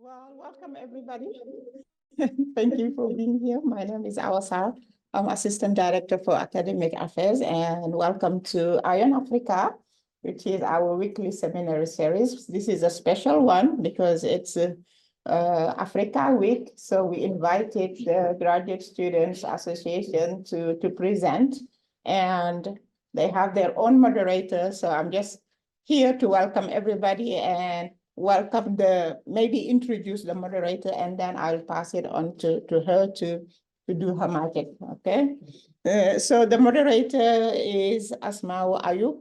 Well, welcome everybody. Thank you for being here. My name is Awasar. I'm Assistant Director for Academic Affairs, and welcome to Iron Africa, which is our weekly seminary series. This is a special one because it's Africa Week, so we invited the Graduate Students Association to present, and they have their own moderator, so I'm just here to welcome everybody and maybe introduce the moderator, and then I'll pass it on to her to do her magic, okay? So the moderator is Asmau Ayub.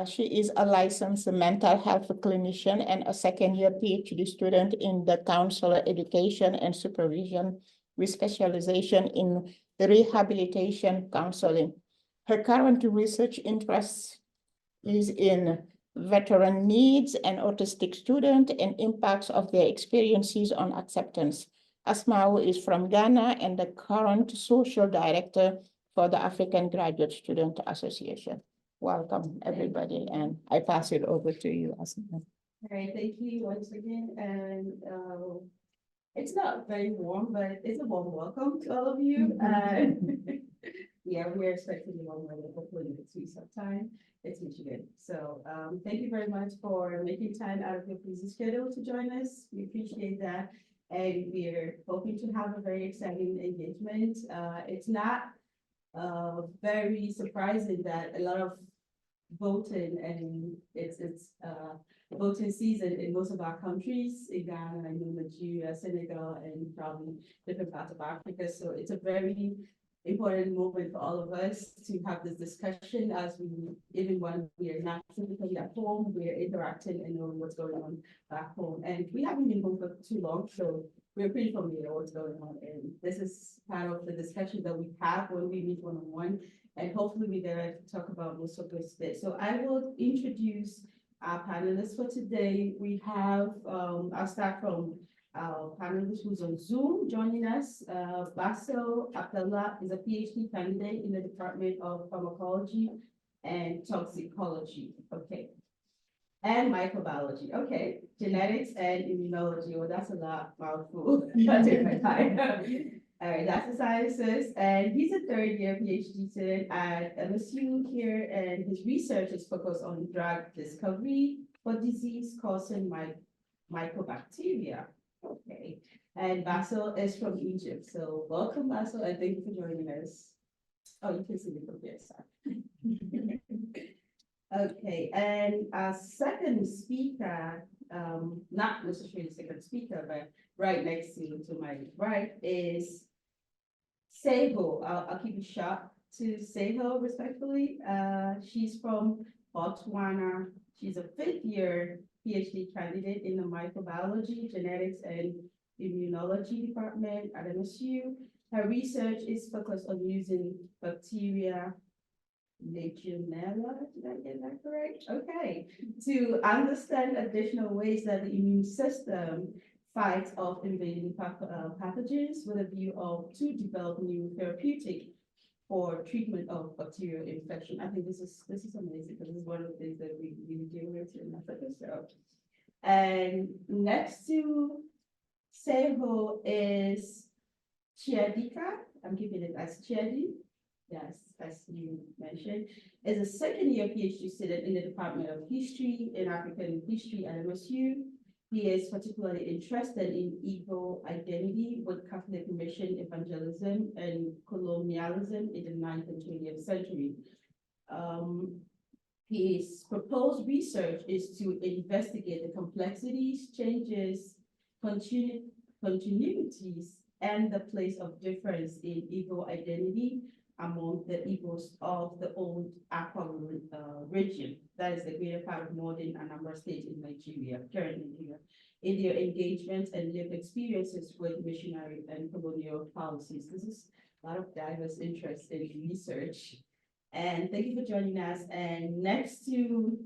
She is a licensed mental health clinician and a second-year PhD student in the counselor education and supervision with specialization in rehabilitation counseling. Her current research interest is in veteran needs and autistic student and impacts of their experiences on acceptance. Asmau is from Ghana and the current social director for the African Graduate Student Association. Welcome, everybody, and I pass it over to you, Asmau. All right, thank you once again, and it's not very warm, but it's a warm welcome to all of you. Yeah, we're expecting the warm weather, hopefully next week sometime. It's Michigan. So thank you very much for making time out of your busy schedule to join us. We appreciate that. And we're hoping to have a very exciting engagement. It's not very surprising that a lot of voting, and it's voting season in most of our countries, in Ghana, Nigeria, Senegal, and probably different parts of Africa. So it's a very important moment for all of us to have this discussion, as even when we are not physically at home, we're interacting and knowing what's going on back home. And we haven't been home for too long, so we're pretty familiar with what's going on. And this is part of the discussion that we have when we meet one-on-one, and hopefully we get to talk about most of this today. So I will introduce our panelists for today. We have, I'll start from our panelist who's on Zoom joining us. Bassel Abdalla is a PhD candidate in the Department of Pharmacology and Toxicology. Okay. And Microbiology. Okay. Genetics and immunology. Well, that's a lot mouthful. That's in my time. All right, that's the sciences. And he's a third-year PhD student at MSU here, and his research is focused on drug discovery for disease-causing Mycobacteria. Okay, and Bassel is from Egypt. So welcome, Bassel, and thank you for joining us. Oh, you can see me from here, sorry. Okay, and our second speaker, not necessarily the second speaker, but right next to my right is Seho. I'll keep it short to Seho respectfully. She's from Botswana. She's a fifth-year PhD candidate in the microbiology, genetics, and immunology department at MSU. Her research is focused on using bacteria, Legionella, did I get that correct? Okay, to understand additional ways that the immune system fights off invading pathogens with a view to develop new therapeutic for treatment of bacterial infection. I think this is amazing, because this is one of the things that we deal with in Africa. So, and next to Seho is Chiadika. I'm keeping it as Chiadi. Yes, as you mentioned, is a second-year PhD student in the Department of History and African History at MSU. He is particularly interested in Igbo identity with Catholic mission, evangelism, and colonialism in the 9th and 20th century. His proposed research is to investigate the complexities, changes, continuities, and the place of difference in Igbo identity among the Igbos of the Old Awka Region, that is the greater part of modern Anambra State in Nigeria, current Nigeria, in their engagements and lived experiences with missionary and colonial policies. This is a lot of diverse interest in research. And thank you for joining us. And next to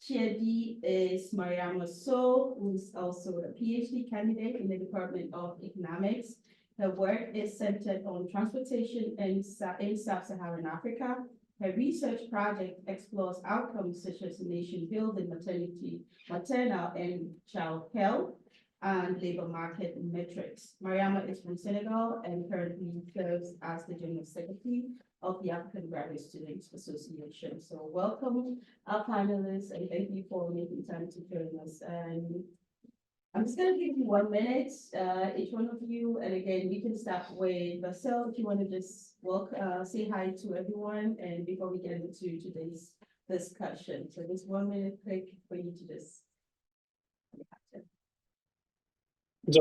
Chiadi is Mariama So, who's also a PhD candidate in the Department of Economics. Her work is centered on transportation in sub-Saharan Africa. Her research project explores outcomes such as nation building, maternal and child health, and labor market metrics. Mariama is from Senegal and currently serves as the General Secretary of the African Graduate Students Association. So welcome our panelists and thank you for making time to join us. And I'm just going to give you 1 minute, each one of you. And again, we can start with Bassel if you want to just say hi to everyone. And before we get into today's discussion. So just 1 minute quick for you to just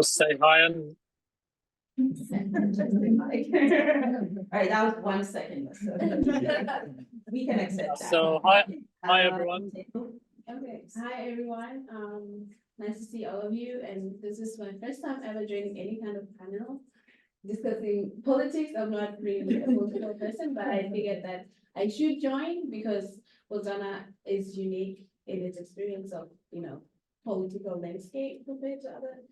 say hi and All right, that was 1 second. So we can accept that. so hi everyone. Okay, hi everyone. Nice to see all of you. And this is my first time ever joining any kind of panel discussing politics. I'm not really a political person, but I figured that I should join because Botswana is unique in its experience of, political landscape compared to other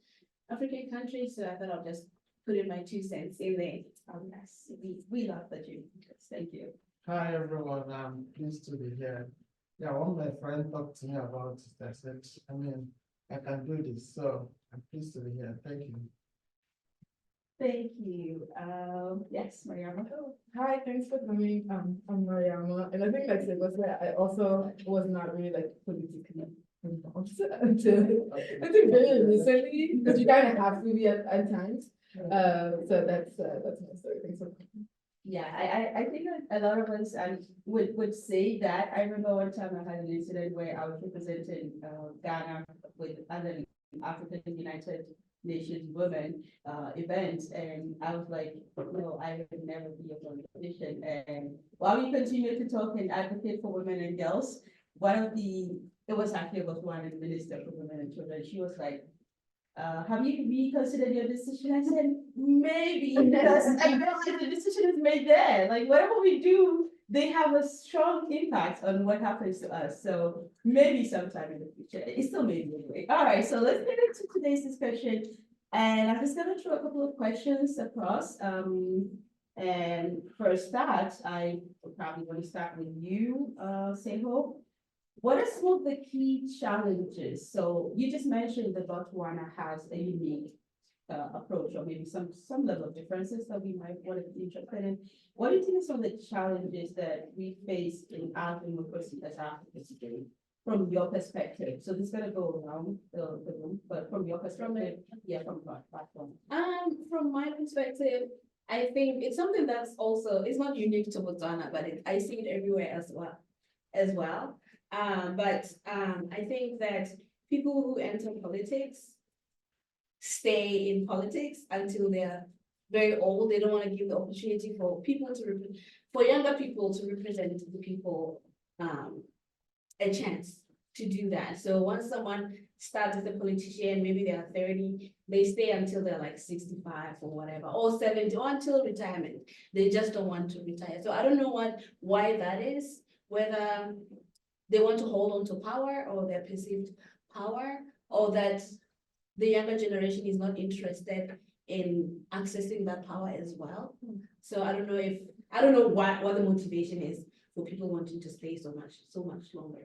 African countries. So I thought I'll just put in my 2 cents in there. Yes, we love that you. Thank you. Hi, everyone. I'm pleased to be here. Yeah, one of my friends talked to me about it. I said, I can do this. So I'm pleased to be here. Thank you. Thank you. Yes, Mariama. Hi, thanks for coming. I'm Mariama, and I think like I also was not really like politically involved until very recently, because you kind of have to be at times. So that's my story. Thanks for coming. Yeah, I think that a lot of us would say that. I remember one time I had an incident where I was representing Ghana with other African United Nations women event, and I was like, no, I would never be a politician. And while we continue to talk and advocate for women and girls, it was actually one minister for women and children. She was like, have you reconsidered your decision? I said, maybe, because I realized the decision is made there. Like whatever we do, they have a strong impact on what happens to us. So maybe sometime in the future, it's still maybe anyway. All right, so let's get into today's discussion. And I'm just gonna throw a couple of questions across. And for a start, I probably want to start with you, Seho. What are some of the key challenges? So you just mentioned that Botswana has a unique approach, or maybe some level of differences that we might want to be interested in. What do you think are some of the challenges that we face in our democracy as Africans today, from your perspective? So this is gonna go around the room, but from your perspective, from our platform. From my perspective, I think it's something that's also, it's not unique to Botswana, but I see it everywhere as well. I think that people who enter politics stay in politics until they're very old. They don't want to give the opportunity for younger people to represent the people a chance to do that. So once someone starts as a politician, maybe they are 30, they stay until they're like 65 or whatever, or 70, or until retirement. They just don't want to retire. So I don't know why that is, whether they want to hold on to power or their perceived power, or that the younger generation is not interested in accessing that power as well. So I don't know what the motivation is for people wanting to stay so much longer.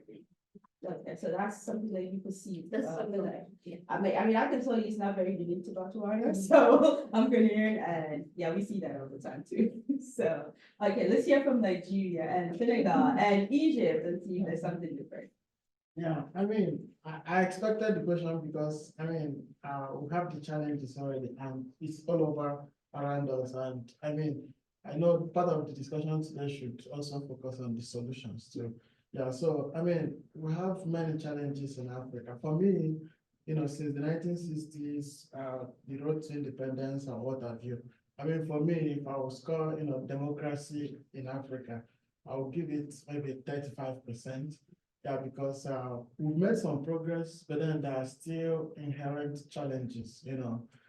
Okay, so that's something that you perceive. That's something that, yeah. I mean, I can tell you it's not very unique to Botswana, so I'm Ghanaian, and yeah, we see that all the time too. So, okay, let's hear from Nigeria and Senegal and Egypt and see if there's something different. Yeah, I expected the question because, we have the challenges already and it's all over around us. And I know part of the discussion today should also focus on the solutions too. Yeah, so, we have many challenges in Africa. For me, since the 1960s, the road to independence and what have you. For me, if I will score, democracy in Africa, I will give it maybe 35%. Yeah, because we've made some progress, but then there are still inherent challenges,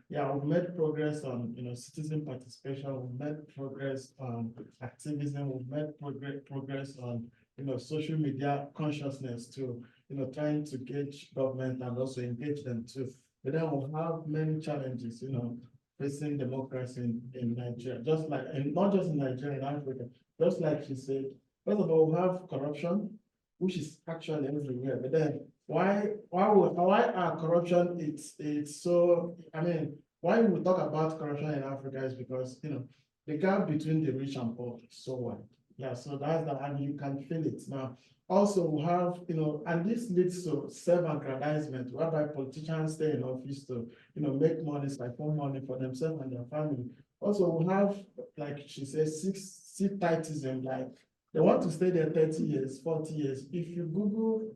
Yeah, we've made progress on, citizen participation, we've made progress on activism, we've made progress on, social media consciousness too, trying to gauge government and also engage them too. But then we'll have many challenges, facing democracy in Nigeria, just like, and not just in Nigeria, in Africa, just like she said. First of all, we have corruption, which is actually everywhere. But then why our corruption it's so, I mean, why we talk about corruption in Africa is because, the gap between the rich and poor is so wide. Yeah, so that's the, and you can feel it now. Also, we have, and this leads to self-aggrandizement, whereby politicians stay in office to, make money, siphon money for themselves and their family. Also, we have, like she says, seat-itism, like they want to stay there 30 years, 40 years. If you Google,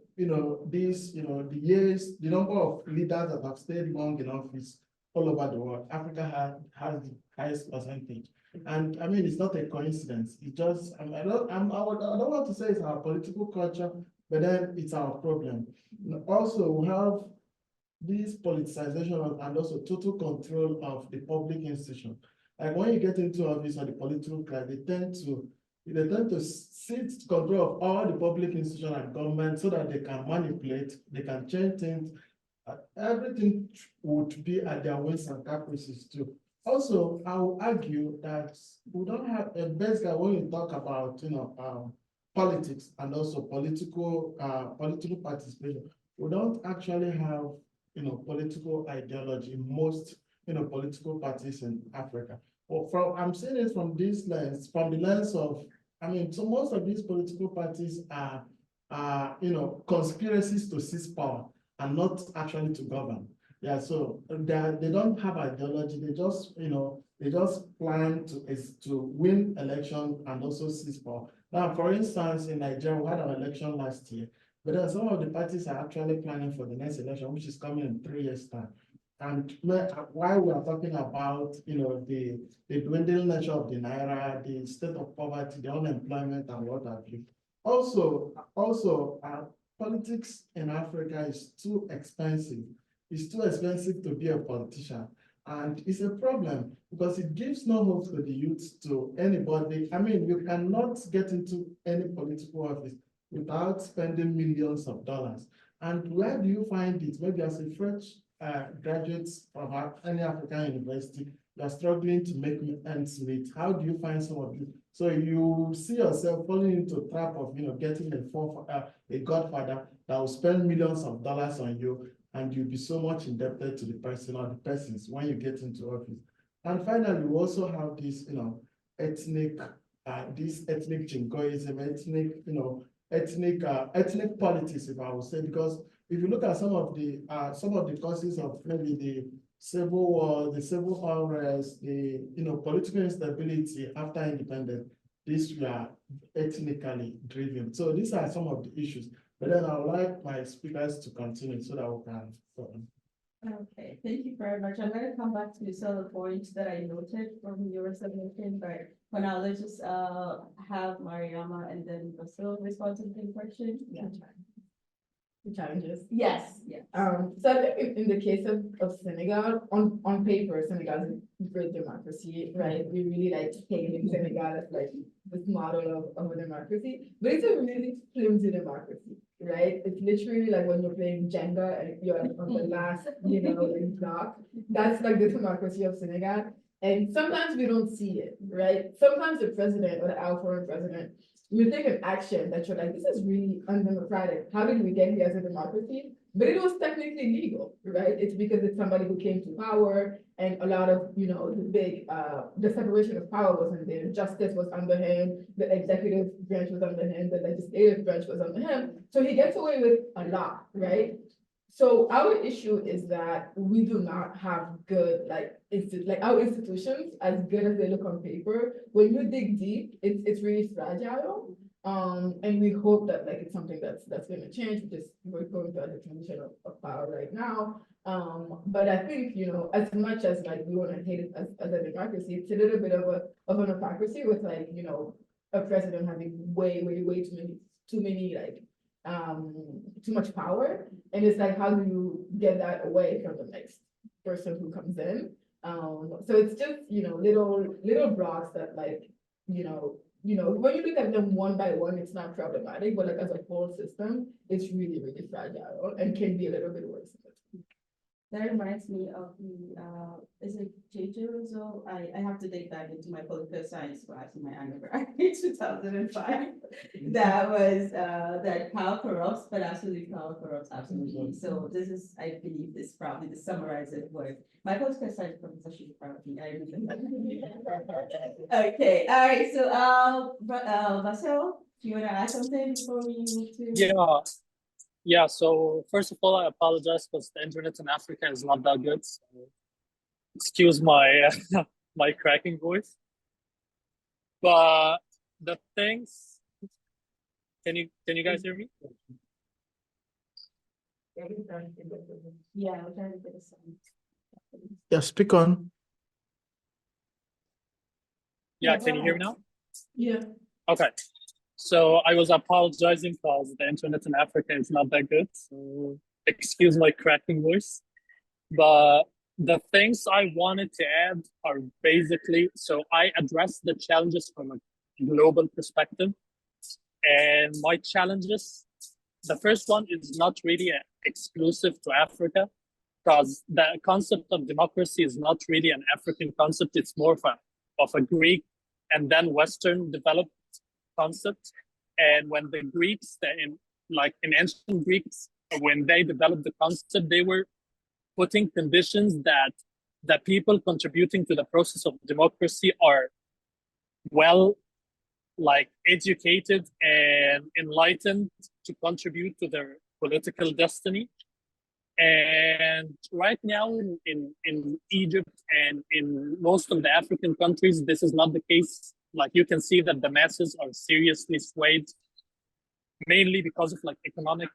this, the years, the number of leaders that have stayed long in office all over the world, Africa has the highest percentage. And I mean, it's not a coincidence. It just, I don't want to say it's our political culture, but then it's our problem. Also, we have this politicization and also total control of the public institution. Like when you get into office or the political class, they tend to seize control of all the public institutions and government so that they can manipulate, they can change things. Everything would be at their whims and caprices too. Also, I will argue that we don't have a basically when you talk about politics and also political participation, we don't actually have political ideology in most political parties in Africa. But I'm saying it from this lens, from the lens of, I mean, so most of these political parties are conspiracies to seize power and not actually to govern. Yeah, so they don't have ideology. They just, plan to win election and also seize power. Now, for instance, in Nigeria, we had an election last year, but then some of the parties are actually planning for the next election, which is coming in 3 years' time. And while we are talking about, the dwindling nature of the naira, the state of poverty, the unemployment, and what have you. Also, politics in Africa is too expensive. It's too expensive to be a politician. And it's a problem because it gives no hope to the youth, to anybody. I mean, you cannot get into any political office without spending millions of dollars. And where do you find it? Maybe as a fresh graduate from any African university, you're struggling to make ends meet. How do you find some of it? So you see yourself falling into a trap of, getting a godfather that will spend millions of dollars on you, and you'll be so much indebted to the person or the persons when you get into office. And finally, we also have this, ethnic jingoism, ethnic politics, if I would say, because if you look at some of the causes of maybe the civil war, the civil unrest, the political instability after independence, these were ethnically driven. So these are some of the issues. But then I would like my speakers to continue so that we can go on. Okay, thank you very much. I'm going to come back to some of the points that I noted from your submission, but for now, let's just have Mariama and then Bassel respond to the question. Yeah. The challenges. Yes, yes. So I think in the case of Senegal, on paper, Senegal is a great democracy, right? We really like taking Senegal as like this model of a democracy, but it's a really flimsy democracy, right? It's literally like when you're playing Jenga and you're on the last, like block. That's like the democracy of Senegal. And sometimes we don't see it, right? Sometimes the president or the outgoing president, you take an action that you're like, this is really undemocratic. How did we get here as a democracy? But it was technically legal, right? It's because it's somebody who came to power, and a lot of, the separation of power wasn't there. Justice was under him, the executive branch was under him, the legislative branch was under him. So he gets away with a lot, right? So our issue is that we do not have good, our institutions, as good as they look on paper, when you dig deep, it's really fragile. And we hope that it's something that's going to change, because we're going through the transition of power right now. But I think, as much as we want to hate it as a democracy, it's a little bit of an hypocrisy with a president having way too many too much power. And it's like, how do you get that away from the next person who comes in? So it's just, little blocks that when you look at them one by one, it's not problematic, but as a whole system, it's really, really fragile and can be a little bit worse. That reminds me of the, is it Jeju? So I have to date back into my political science class in my undergrad in 2005. That was, that power corrupts, but absolutely power corrupts absolutely. So this is, I believe this probably to summarize it word. My political science professor should be proud of me. I really Okay, all right, so, Bassel, do you want to add something before we move to? Yeah. So first of all, I apologize because the internet in Africa is not that good. So excuse my my cracking voice. But the things, can you guys hear me? Yeah, we're trying to get a sound. Yeah, speak on. Yeah, Yeah, can you go hear me ahead. now? Yeah. Okay. So I was apologizing because the internet in Africa is not that good. So excuse my cracking voice. But the things I wanted to add are basically, so I addressed the challenges from a global perspective. And my challenges, the first one is not really exclusive to Africa, because the concept of democracy is not really an African concept. It's more of a Greek and then Western developed concept. And when the Greeks, in ancient Greeks, when they developed the concept, they were putting conditions that the people contributing to the process of democracy are well, educated and enlightened to contribute to their political destiny. And right now in Egypt and in most of the African countries, this is not the case. Like you can see that the masses are seriously swayed, mainly because of economic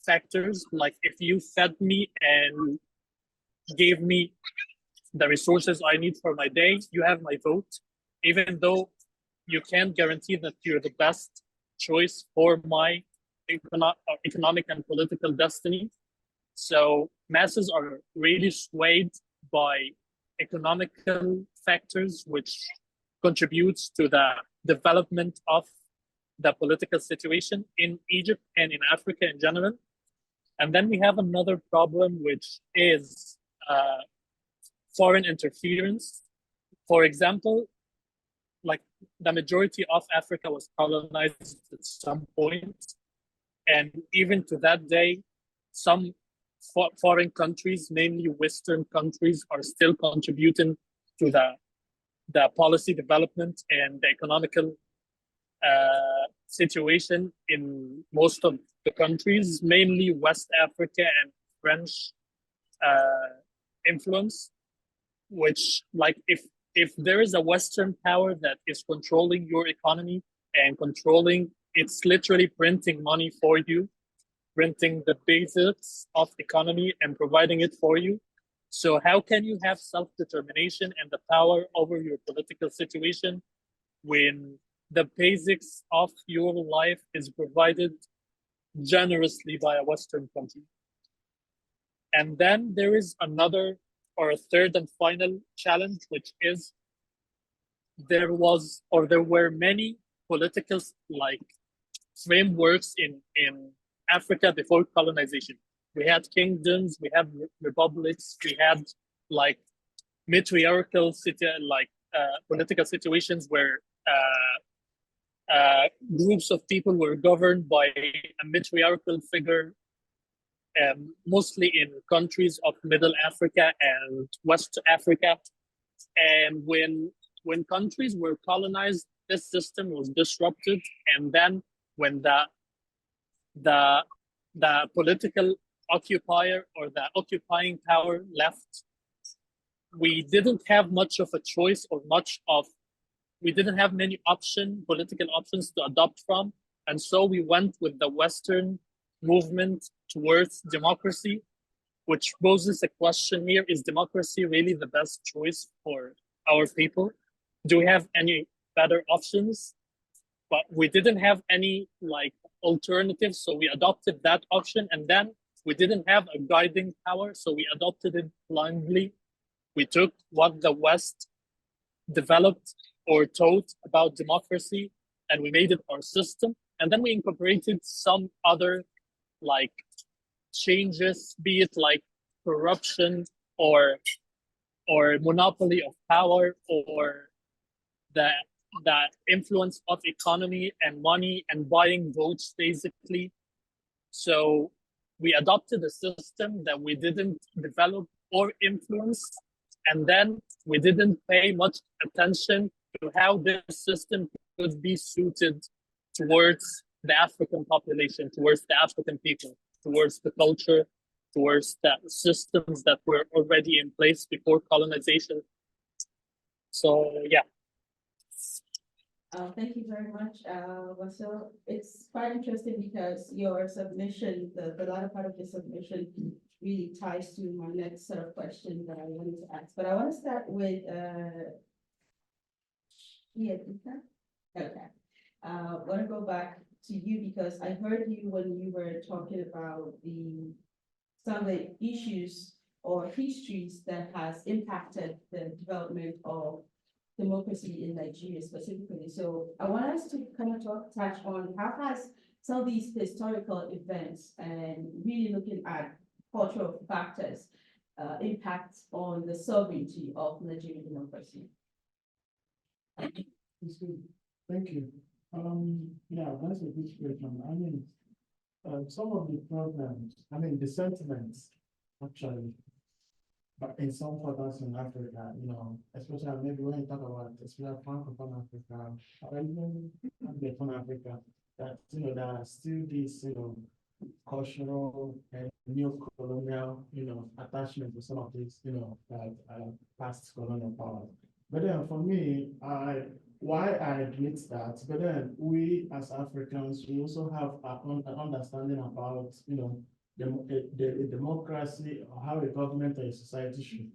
factors. Like if you fed me and gave me the resources I need for my day, you have my vote, even though you can't guarantee that you're the best choice for my economic and political destiny. So masses are really swayed by economical factors, which contributes to the development of the political situation in Egypt and in Africa in general. And then we have another problem, which is foreign interference. For example, the majority of Africa was colonized at some point. And even to that day, some foreign countries, mainly Western countries, are still contributing to the policy development and the economical situation in most of the countries, mainly West Africa and French influence, which if there is a Western power that is controlling your economy and controlling, it's literally printing money for you, printing the basics of economy and providing it for you. So how can you have self-determination and the power over your political situation when the basics of your life is provided generously by a Western country? And then there is another, or a third and final challenge, which is there were many political frameworks in Africa before colonization. We had kingdoms, we had republics, we had matriarchal political situations where groups of people were governed by a matriarchal figure, mostly in countries of Middle Africa and West Africa. And when countries were colonized, this system was disrupted. And then when the political occupier or the occupying power left, we didn't have much of a choice we didn't have many political options to adopt from. And so we went with the Western movement towards democracy, which poses a question here: is democracy really the best choice for our people? Do we have any better options? But we didn't have any alternatives, so we adopted that option, and then we didn't have a guiding power, so we adopted it blindly. We took what the West developed or taught about democracy, and we made it our system. And then we incorporated some other changes, be it corruption or monopoly of power or the influence of economy and money and buying votes, basically. So we adopted a system that we didn't develop or influence, and then we didn't pay much attention to how this system could be suited towards the African population, towards the African people, towards the culture, towards the systems that were already in place before colonization. So yeah. Thank you very much, Bassel. It's quite interesting because your submission, the latter part of your submission really ties to my next set of questions that I wanted to ask. But I want to start with okay. I want to go back to you because I heard you when you were talking about some of the issues or histories that has impacted the development of democracy in Nigeria specifically. So I want us to kind of touch on how has some of these historical events and really looking at cultural factors impact on the sovereignty of Nigerian democracy. Thank you. Yeah, that's a good question. I mean, some of the problems, I mean, the sentiments actually, but in some quarters in Africa, especially maybe when you talk about, especially Francophone Africa, or even Anglophone Africa, that, there are still these, cultural and neo-colonial, attachment to some of these, past colonial powers. But then for me, why I admit that, but then we as Africans, we also have an understanding about, the democracy or how a government or a society should,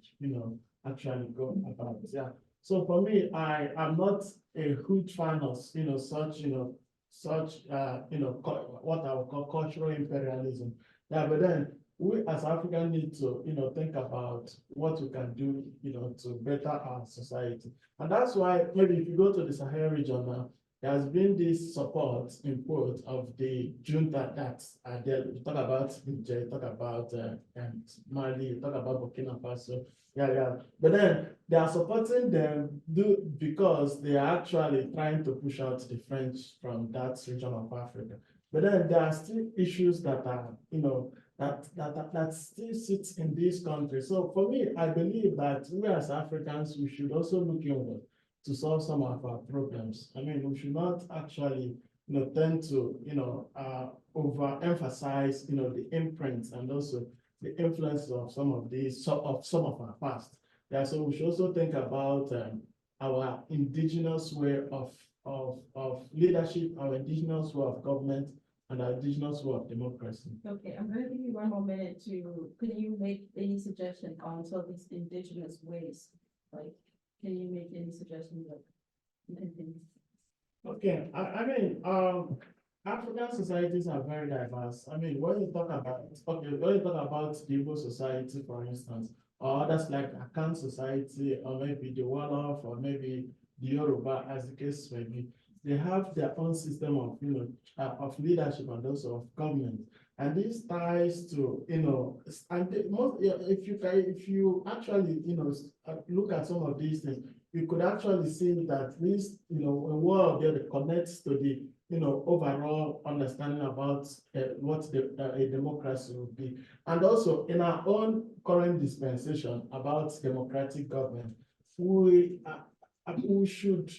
actually go about it. Yeah. So for me, I am not a huge fan of, such, what I would call cultural imperialism. Yeah, but then we as Africans need to, think about what we can do, to better our society. And that's why maybe if you go to the Sahel region now, there has been this support input of the junta that you talk about Niger, you talk about Mali, you talk about Burkina Faso. Yeah. But then they are supporting them because they are actually trying to push out the French from that region of Africa. But then there are still issues that are, that still sits in this country. So for me, I believe that we as Africans, we should also look inward to solve some of our problems. I mean, we should not actually, tend to, overemphasize, the imprints and also the influence of some of these, some of our past. Yeah, so we should also think about our indigenous way of leadership, our indigenous way of government, and our indigenous way of democracy. Okay, I'm going to give you one more minute can you make any suggestion on some of these indigenous ways? Like, can you make any suggestions of anything? Okay, I mean, African societies are very diverse. I mean, when you talk about the Igbo society, for instance, or others like Akan society, or maybe the Wolof, or maybe the Yoruba, as the case may be, they have their own system of, of leadership and also of government. And this ties to, and if you actually, look at some of these things, you could actually see that this, a world that connects to the, overall understanding about what a democracy would be. And also in our own current dispensation about democratic government, we should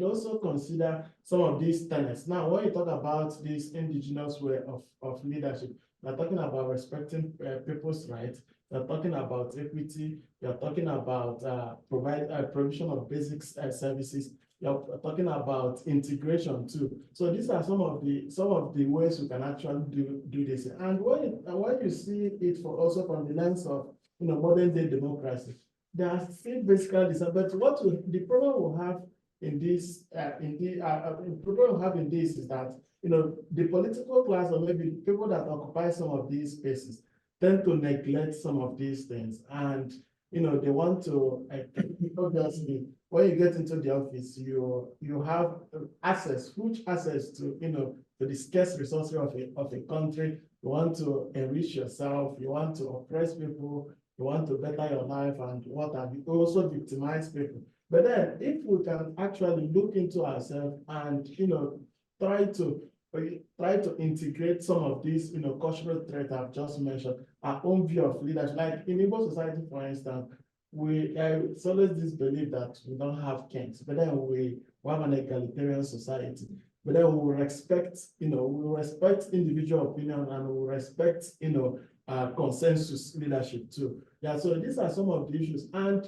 also consider some of these tenets. Now, when you talk about this indigenous way of leadership, we're talking about respecting people's rights, we're talking about equity, we're talking about provision of basic services, you're talking about integration too. So these are some of the ways we can actually do this. And when you see it also from the lens of modern day democracy, they are still basically the same. But the problem we'll have in this is that the political class or maybe people that occupy some of these spaces tend to neglect some of these things, and they want to, obviously, when you get into the office, you have access, huge access to, to the scarce resources of a country. You want to enrich yourself, you want to oppress people, you want to better your life, and what have you, also victimize people. But then if we can actually look into ourselves and, try to integrate some of these, cultural traits I've just mentioned, our own view of leadership. Like in Igbo society, for instance, it's always this belief that we don't have kings, but then we have an egalitarian society. But then we respect, we respect individual opinion, and we respect, consensus leadership too. Yeah, so these are some of the issues. And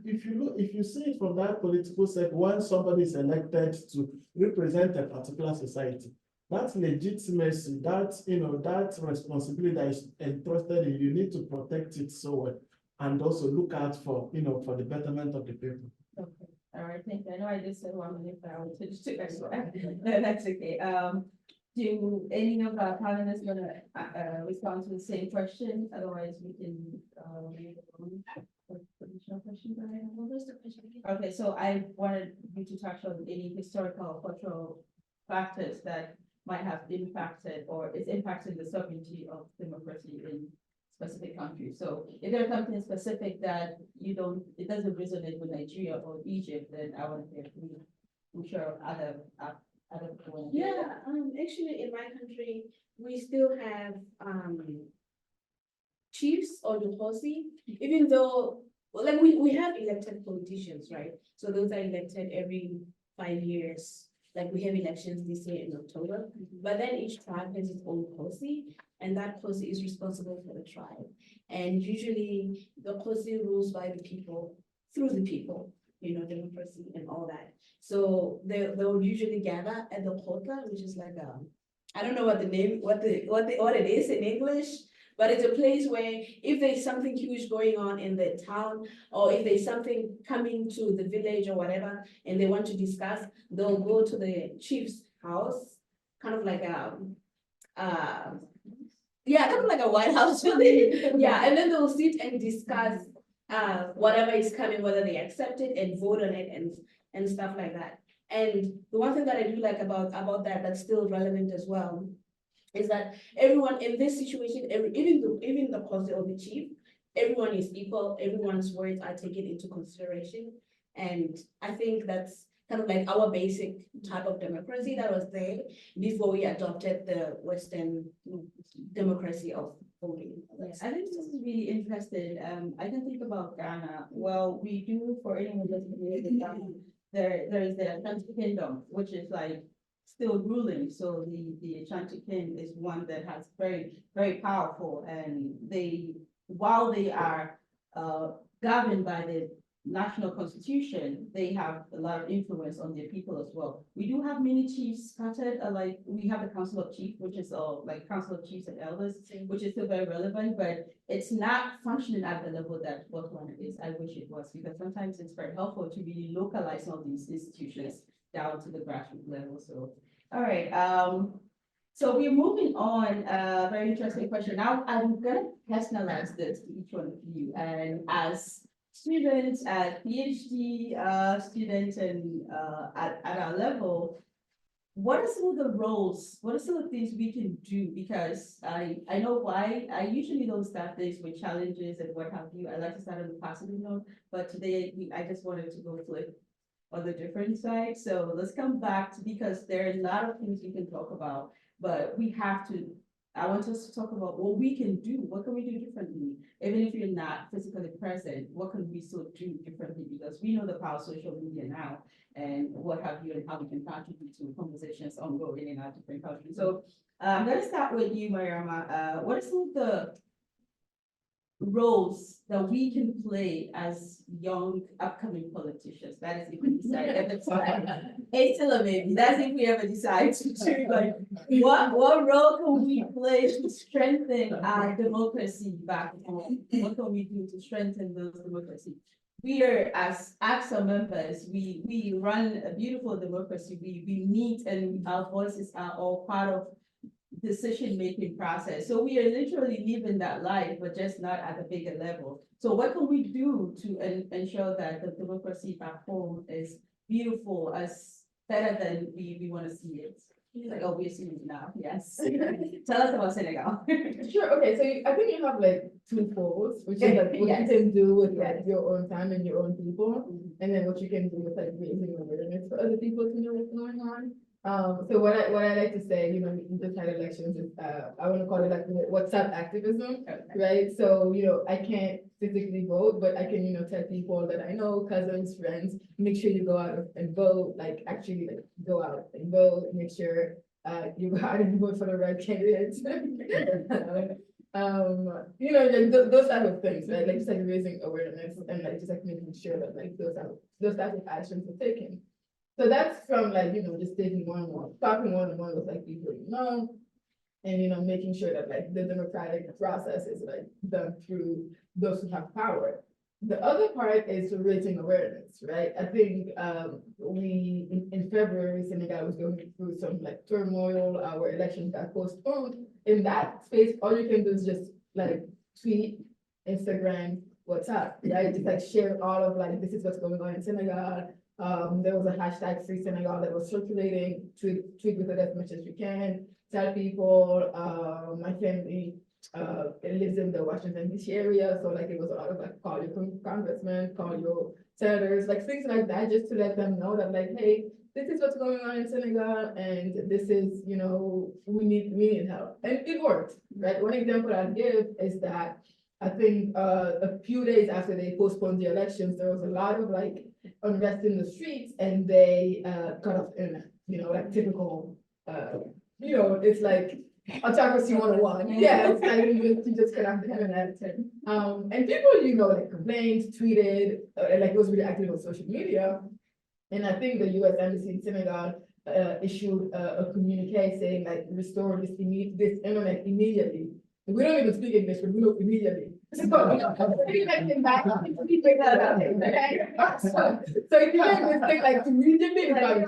if you see it from that political set, when somebody is elected to represent a particular society, that legitimacy, that responsibility that is entrusted in you, need to protect it so well, and also look out for, for the betterment of the people. Okay, all right, thank you. I know I just said 1 minute, but I will finish too as well. No, that's okay. Do any of our panelists want to respond to the same question? Otherwise, we can move on. Additional questions? What was the question? Okay, so I wanted you to touch on any historical or cultural factors that might have impacted or is impacting the sovereignty of democracy in specific countries. So if there's something specific that it doesn't resonate with Nigeria or Egypt, then I want to hear from you. I'm sure other people. Yeah, actually in my country, we still have chiefs or the posse, even though, well, like we have elected politicians, right? So those are elected every 5 years. Like we have elections this year in October, but then each tribe has its own posse, and that posse is responsible for the tribe. And usually the posse rules by the people, through the people, democracy and all that. So they'll usually gather at the kota, which is like I don't know what it is in English, but it's a place where if there's something huge going on in the town, or if there's something coming to the village or whatever, and they want to discuss, they'll go to the chief's house, kind of like kind of like a White House. Yeah, and then they'll sit and discuss whatever is coming, whether they accept it and vote on it and stuff like that. And the one thing that I do like about that that's still relevant as well is that everyone in this situation, even the posse or the chief, everyone is equal, everyone's words are taken into consideration. And I think that's kind of like our basic type of democracy that was there before we adopted the Western democracy of voting. Yes, I think this is really interesting. I can think about Ghana. Well, we do, for anyone listening, there is the Ashanti Kingdom, which is like still ruling. So the Ashanti King is one that has very, very powerful, and while they are governed by the national constitution, they have a lot of influence on their people as well. We do have many chiefs scattered, like we have the Council of Chiefs, which is like Council of Chiefs and Elders, which is still very relevant, but it's not functioning at the level that Botswana is. I wish it was, because sometimes it's very helpful to really localize some of these institutions down to the grassroots level. So, all right. So we're moving on. Very interesting question. Now I'm gonna personalize this to each one of you, and as students, PhD students, and at our level, what are some of the roles? What are some of the things we can do? Because I know why I usually don't start this with challenges and what have you. I like to start on the positive note, but today I just wanted to go flip on the different side. So let's come back to, because there are a lot of things we can talk about, but we have to. I want us to talk about what we can do. What can we do differently? Even if you're not physically present, what can we still do differently? Because we know the power of social media now and what have you, and how we can contribute to conversations ongoing in our different countries. So I'm going to start with you, Mariama. What are some of the roles that we can play as young upcoming politicians? That is if we decide at the time. Hey, still a baby. That's if we ever decide to do, like, what role can we play to strengthen our democracy back home? What can we do to strengthen those democracy? We are, as AXA members, we run a beautiful democracy. We meet, and our voices are all part of decision-making process. So we are literally living that life, but just not at a bigger level. So what can we do to ensure that the democracy back home is beautiful, as better than we want to see it? He's like, oh, we're seeing it now, yes. Tell us about Senegal. Sure, okay, so I think you have like two poles, which is like what Yes. you can do with like Yes. your own time and your own people, and then what you can do with like raising awareness for other people to know what's going on. So what I like to say, you know, we just had elections, is, I want to call it like WhatsApp activism, right? So, you know, I can't physically vote, but I can, you know, tell people that I know, cousins, friends, make sure you go out and vote, like actually like go out and vote, make sure you go out and vote for the right candidates. You know, like those type of things, right? Like just like raising awareness and like just like making sure that like those type of actions are taken. So that's from like, you know, just taking talking one-on-one with like people you know, and, you know, making sure that like the democratic process is like done through those who have power. The other part is raising awareness, right? I think we, in February, Senegal was going through some like turmoil, our elections got postponed. In that space, all you can do is just like tweet, Instagram, WhatsApp, right? Just like share all of like, this is what's going on in Senegal. There was a hashtag Free Senegal that was circulating, tweet with it as much as you can, tell people, my family lives in the Washington DC area, so like it was a lot of like call your congressman, call your senators, like things like that, just to let them know that like, hey, this is what's going on in Senegal, and this is, you know, we need help. And it worked, right? One example I'll give is that I think a few days after they postponed the elections, there was a lot of like unrest in the streets, and they cut off internet, you know, like typical, you know, it's like autocracy 101. Yeah, it's like you just cut off the internet. And people, you know, like complained, tweeted, like was really active on social media. And I think the US Embassy in Senegal issued a communique saying like restore this internet immediately. We don't even speak English, but we know immediately. So if you make this thing like immediately, it's like, we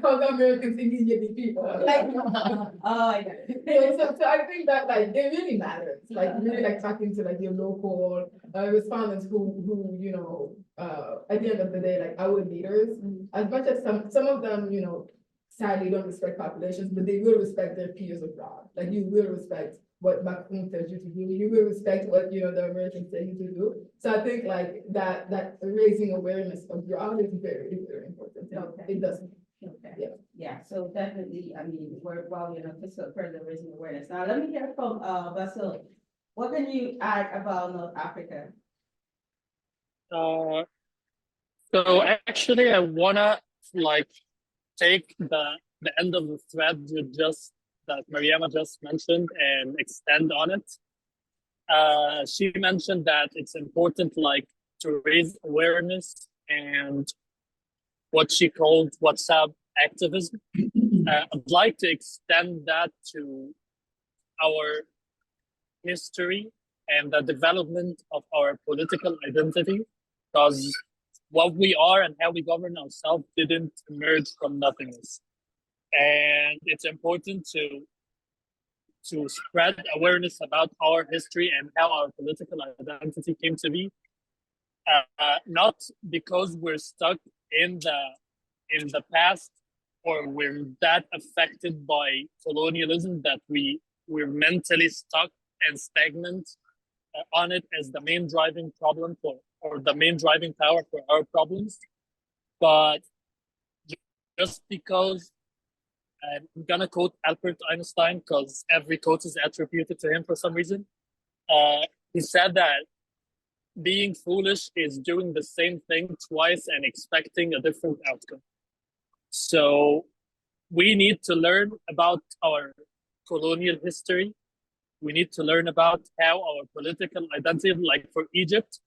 call the Americans immediately people. Like, so I think that like it really matters. Like really like talking to like your local respondents who you know at the end of the day, like our leaders, as much as some of them, you know, sadly don't respect populations, but they will respect their peers abroad. Like you will respect what Macron tells you to do. You will respect what, you know, the Americans tell you to do. So I think like that raising awareness abroad is very, very important. Okay. It doesn't. Okay. Yeah. Yeah, so definitely, I mean, while you know, just further raising awareness. Now, let me hear from Bassel. What can you add about North Africa? So actually, I wanna like take the end of the thread that Mariama just mentioned and extend on it. She mentioned that it's important like to raise awareness and what she called WhatsApp activism. I'd like to extend that to our history and the development of our political identity, because what we are and how we govern ourselves didn't emerge from nothingness. And it's important to spread awareness about our history and how our political identity came to be. Not because we're stuck in the past or we're that affected by colonialism that we're mentally stuck and stagnant on it as the main driving problem or the main driving power for our problems, but just because I'm gonna quote Albert Einstein because every quote is attributed to him for some reason. He said that being foolish is doing the same thing twice and expecting a different outcome. So we need to learn about our colonial history. We need to learn about how our political identity, like for Egypt,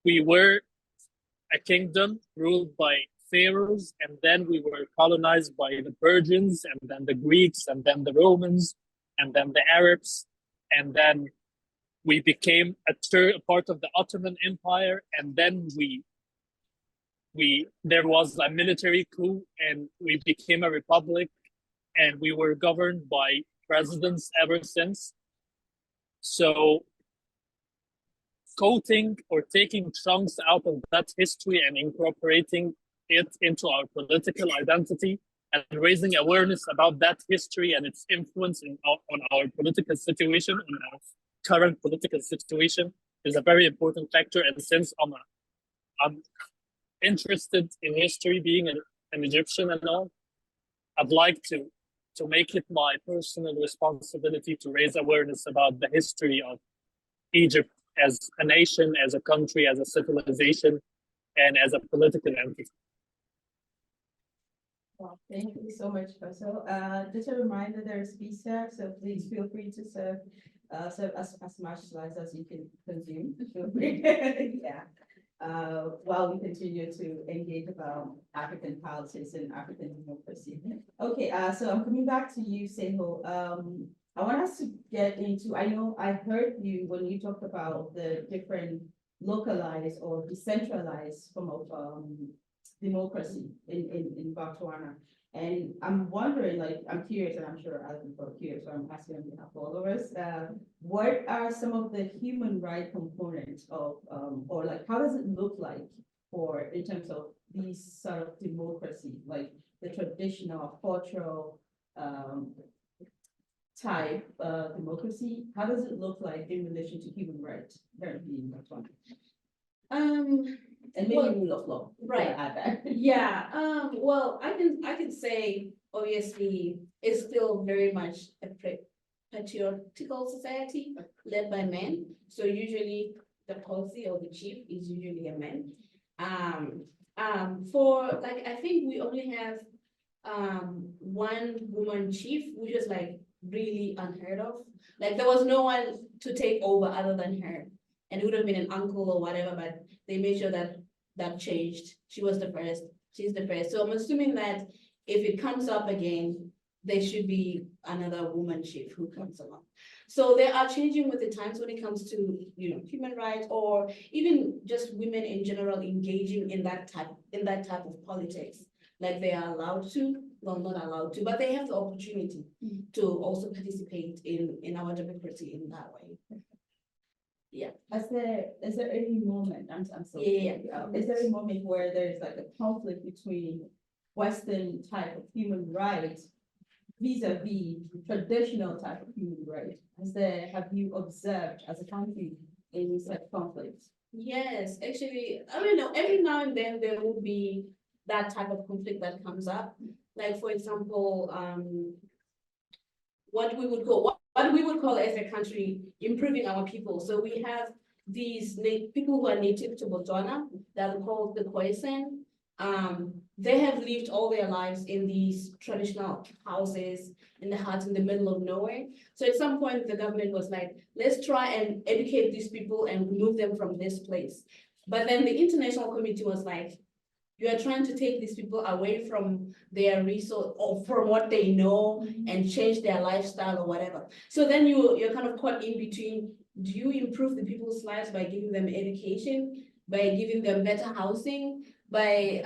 we were a kingdom ruled by pharaohs, and then we were colonized by the Persians, and then the Greeks, and then the Romans, and then the Arabs, and then we became a part of the Ottoman Empire, and then there was a military coup, and we became a republic, and we were governed by presidents ever since. So coating or taking chunks out of that history and incorporating it into our political identity and raising awareness about that history and its influence on our political situation, on our current political situation, is a very important factor. And since I'm interested in history, being an Egyptian and all, I'd like to make it my personal responsibility to raise awareness about the history of Egypt as a nation, as a country, as a civilization, and as a political entity. Well, thank you so much, Bassel. Just a reminder, there's pizza, so please feel free to serve as much slice as you can consume. Feel free. Yeah. While we continue to engage about African politics and African democracy. Okay, so I'm coming back to you, Seho. I want us to get into, I know I heard you when you talked about the different localized or decentralized form of democracy in Botswana. And I'm wondering, like, I'm curious, and I'm sure other people are curious, so I'm asking on behalf of all of us, what are some of the human right components of, or like, how does it look like for, in terms of these sort of democracy, like the traditional cultural type democracy? How does it look like in relation to human rights currently in Botswana? And maybe well, rule of law. right. Add that. Yeah, well, I can say, obviously, it's still very much a patriarchal society led by men. So usually the policy or the chief is usually a man. For like, I think we only have one woman chief, which is like really unheard of. Like there was no one to take over other than her. And it would have been an uncle or whatever, but they made sure that that changed. She was the first, she's the first. So I'm assuming that if it comes up again, there should be another woman chief who comes along. So they are changing with the times when it comes to, you know, human rights, or even just women in general engaging in that type of politics. Like they are allowed to, well, not allowed to, but they have the opportunity to also participate in our democracy in that way. Yeah. Is there any moment, I'm sorry. Is there a moment where there's like a conflict between Western type of human rights vis-a-vis traditional type of human rights? Have you observed as a country any such conflicts? Yes, actually, I don't know, every now and then there will be that type of conflict that comes up. Like, for example, what we would call as a country improving our people. So we have these people who are native to Botswana that are called the Khoisan. They have lived all their lives in these traditional houses in the huts in the middle of nowhere. So at some point the government was like, let's try and educate these people and remove them from this place. But then the international community was like, you are trying to take these people away from their resource or from what they know and change their lifestyle or whatever. So then you're kind of caught in between. Do you improve the people's lives by giving them education, by giving them better housing, by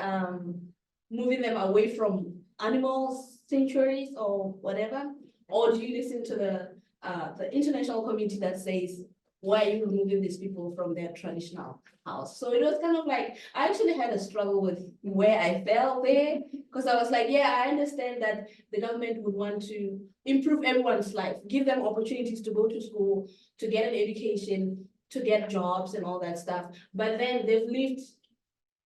moving them away from animal sanctuaries or whatever? Or do you listen to the international community that says, why are you removing these people from their traditional house? So it was kind of like, I actually had a struggle with where I fell there, because I was like, yeah, I understand that the government would want to improve everyone's life, give them opportunities to go to school, to get an education, to get jobs and all that stuff. But then they've lived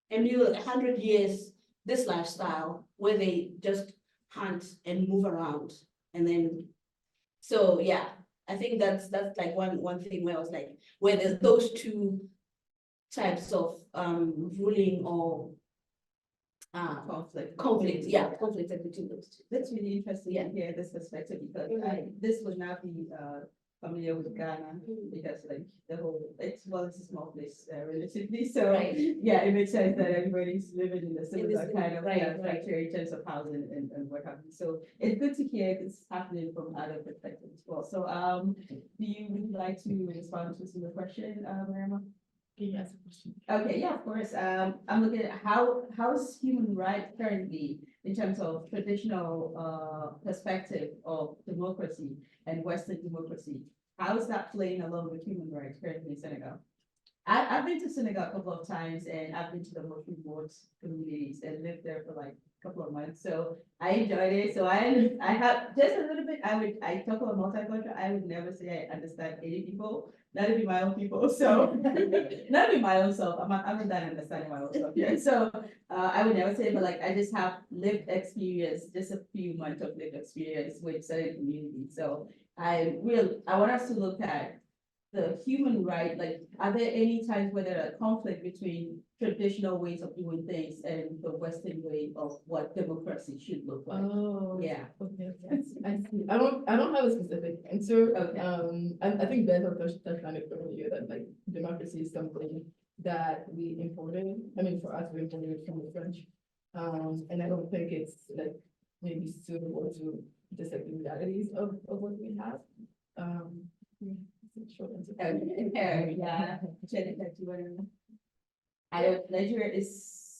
100 years, this lifestyle where they just hunt and move around. And then, so yeah, I think that's like one thing where I was like, where there's those two types of ruling or conflict between those two. That's really interesting to hear this perspective, because this would not be familiar with Ghana, because like it's a small place relatively, so yeah, it makes sense that everybody's living in a similar kind of structure in terms of housing and what have you. So it's good to hear this happening from other perspectives as well. So do you would like to respond to the question, Mariama? Can you ask a question? Okay, yeah, of course. I'm looking at how's human rights currently in terms of traditional perspective of democracy and Western democracy. How is that playing along with human rights currently in Senegal? I've been to Senegal a couple of times, and I've been to the most remote communities and lived there for like a couple of months. So I enjoyed it. So I have just a little bit. I talk about multicultural. I would never say I understand any people, not even my own people. So not even my own self. I'm not that understanding my own self. Yeah. So I would never say, but like I just have lived experience, just a few months of lived experience with certain communities. So I want us to look at the human right, like, are there any times where there are conflict between traditional ways of doing things and the Western way of what democracy should look like? Oh. Yeah. Okay, I see. I don't have a specific answer. Okay. I think Bassel touched on it earlier, that like democracy is something that we imported. I mean, for us, we imported it from the French. And I don't think it's like maybe suitable to just like the realities of what we have. Yeah, it's a short answer. Okay, yeah. Chiadikaobi, do you wanna- I don't, Nigeria is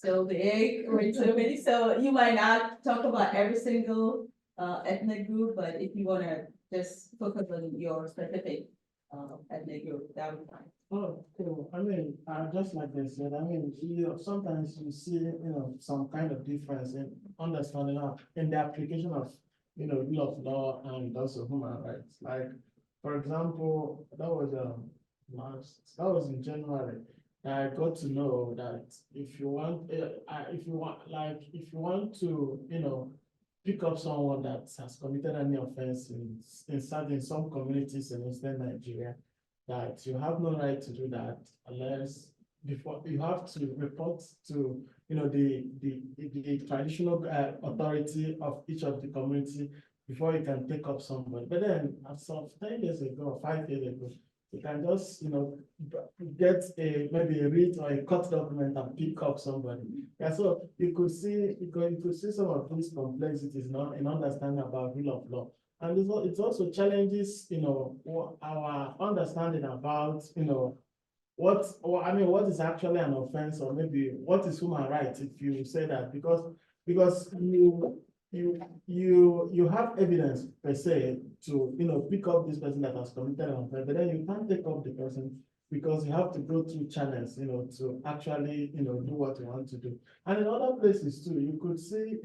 so big, with so many, so you might not talk about every single ethnic group, but if you wanna just focus on your specific ethnic group, that would be fine. Oh, cool. I mean, just like they said, I mean, sometimes you see, some kind of difference in understanding of, in the application of, rule of law and also human rights. Like, for example, that was in January. I got to know that if you want to, pick up someone that has committed any offense in some communities in Eastern Nigeria, that you have no right to do that unless before you have to report to the traditional authority of each of the community before you can take up somebody. But then as of 10 years ago, 5 years ago, you can just get maybe a writ or a court document and pick up somebody. Yeah, so you could see some of these complexities now in understanding about rule of law. And it also challenges, our understanding about, what is actually an offense, or maybe what is human rights, if you say that, because you have evidence per se to, pick up this person that has committed an offense, but then you can't take up the person because you have to go through channels, to actually, do what you want to do. And in other places too, you could see,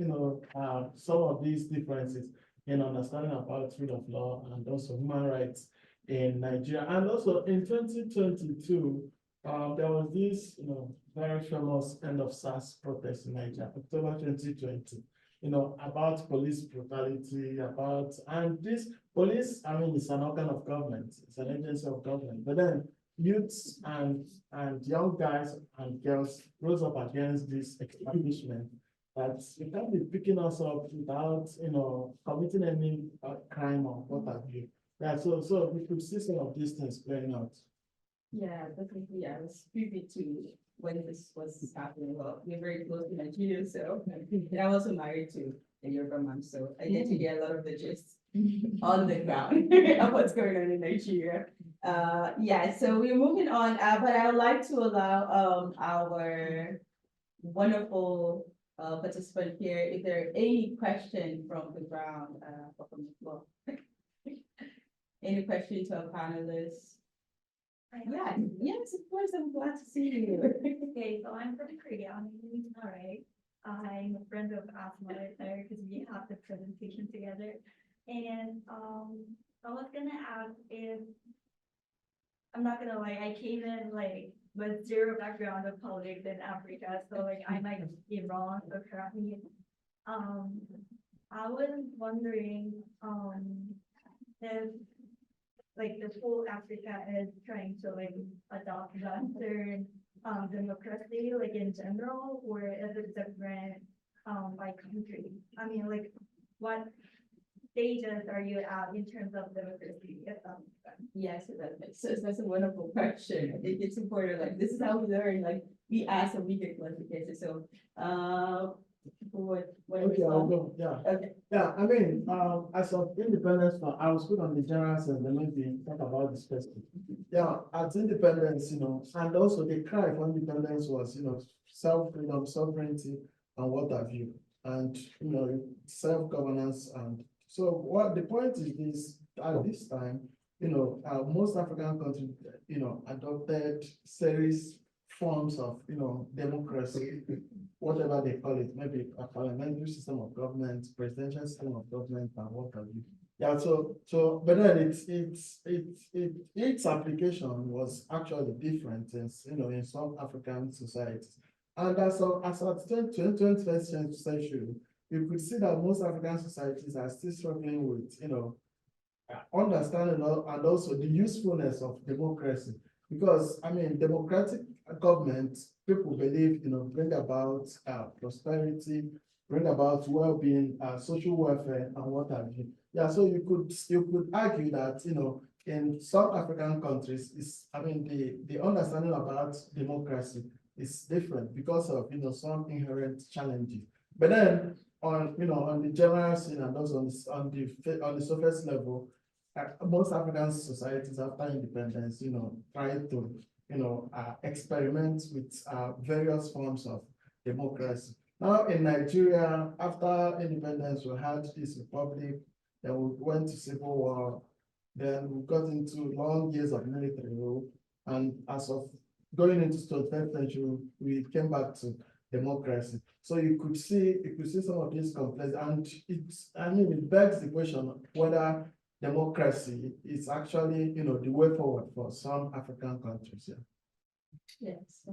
some of these differences in understanding about rule of law and also human rights in Nigeria. And also in 2022, there was this, very famous end of SARS protest in Nigeria, October 2020, about police brutality, and this police, I mean, it's an organ of government, it's an agency of government, but then youths and young guys and girls rose up against this establishment that you can't be picking us up without, committing any crime or what have you. Yeah, so we could see some of these things playing out. Yeah, definitely. I was privy to when this was happening. Well, we're very close to Nigeria, so I'm also married to a Yoruba man, so I get to hear a lot of the gist on the ground of what's going on in Nigeria. Yeah, so we're moving on, but I would like to allow our wonderful participant here, if there are any questions from the ground or from the floor. Any questions to our panelists? Yeah, yes, of course, I'm glad to see you. Okay, so I'm from Korea. All right. I'm a friend of Asma there because we have the presentation together. And I was gonna ask if, I'm not gonna lie, I came in like with zero background of politics in Africa, so like I might be wrong, so correct me. I was wondering if like the whole Africa is trying to like adopt Western democracy like in general, or is it different by country? I mean, like what stages are you at in terms of democracy? If that makes sense. Yes, that makes sense. That's a wonderful question. I think it's important. Like, this is how we learn. Like, we ask and we get clarification. So, What Okay, I'll go, yeah. Okay. Yeah, I mean, as of independence, I was put on the general sense, and maybe talk about the specific. Yeah, as independence, and also the cry for independence was, self-freedom, sovereignty, and what have you. And, self-governance. And so what the point is this, at this time, most African countries, adopted series forms of, democracy, whatever they call it, maybe a parliamentary system of government, presidential system of government, and what have you. Yeah, but then its application was actually different in some African societies. And as of 21st century, you could see that most African societies are still struggling with, understanding and also the usefulness of democracy. Because, I mean, democratic government, people believe, bring about prosperity, bring about well-being, social welfare, and what have you. Yeah, so you could argue that, in South African countries, the understanding about democracy is different because of, some inherent challenges. But then, on the general scene and also on the surface level, most African societies after independence, try to, experiment with various forms of democracy. Now in Nigeria, after independence, we had this republic, then we went to civil war, then we got into long years of military rule, and as of going into the 21st century, we came back to democracy. So you could see some of these complex, and it begs the question whether democracy is actually, the way forward for some African countries. Yeah. Yes.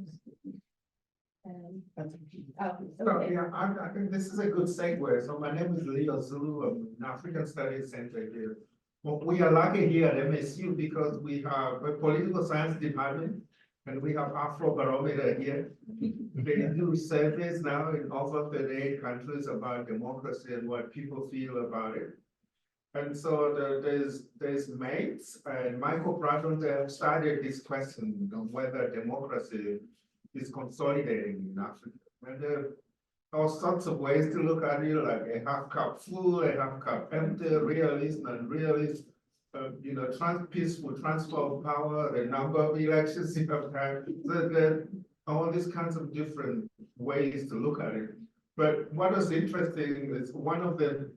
So, yeah, I think this is a good segue. So my name is Leo Zulu. I'm an African Studies Center here. But we are lucky here at MSU because we have a political science department and we have Afrobarometer here. They do surveys now in over 38 countries about democracy and what people feel about it. And so there's mates and Michael Bratton have started this question on whether democracy is consolidating in Africa. And there are all sorts of ways to look at it, like a half cup full, a half cup empty, realist, non-realist, peaceful transfer of power, the number of elections you have had. So there are all these kinds of different ways to look at it. But what is interesting is one of the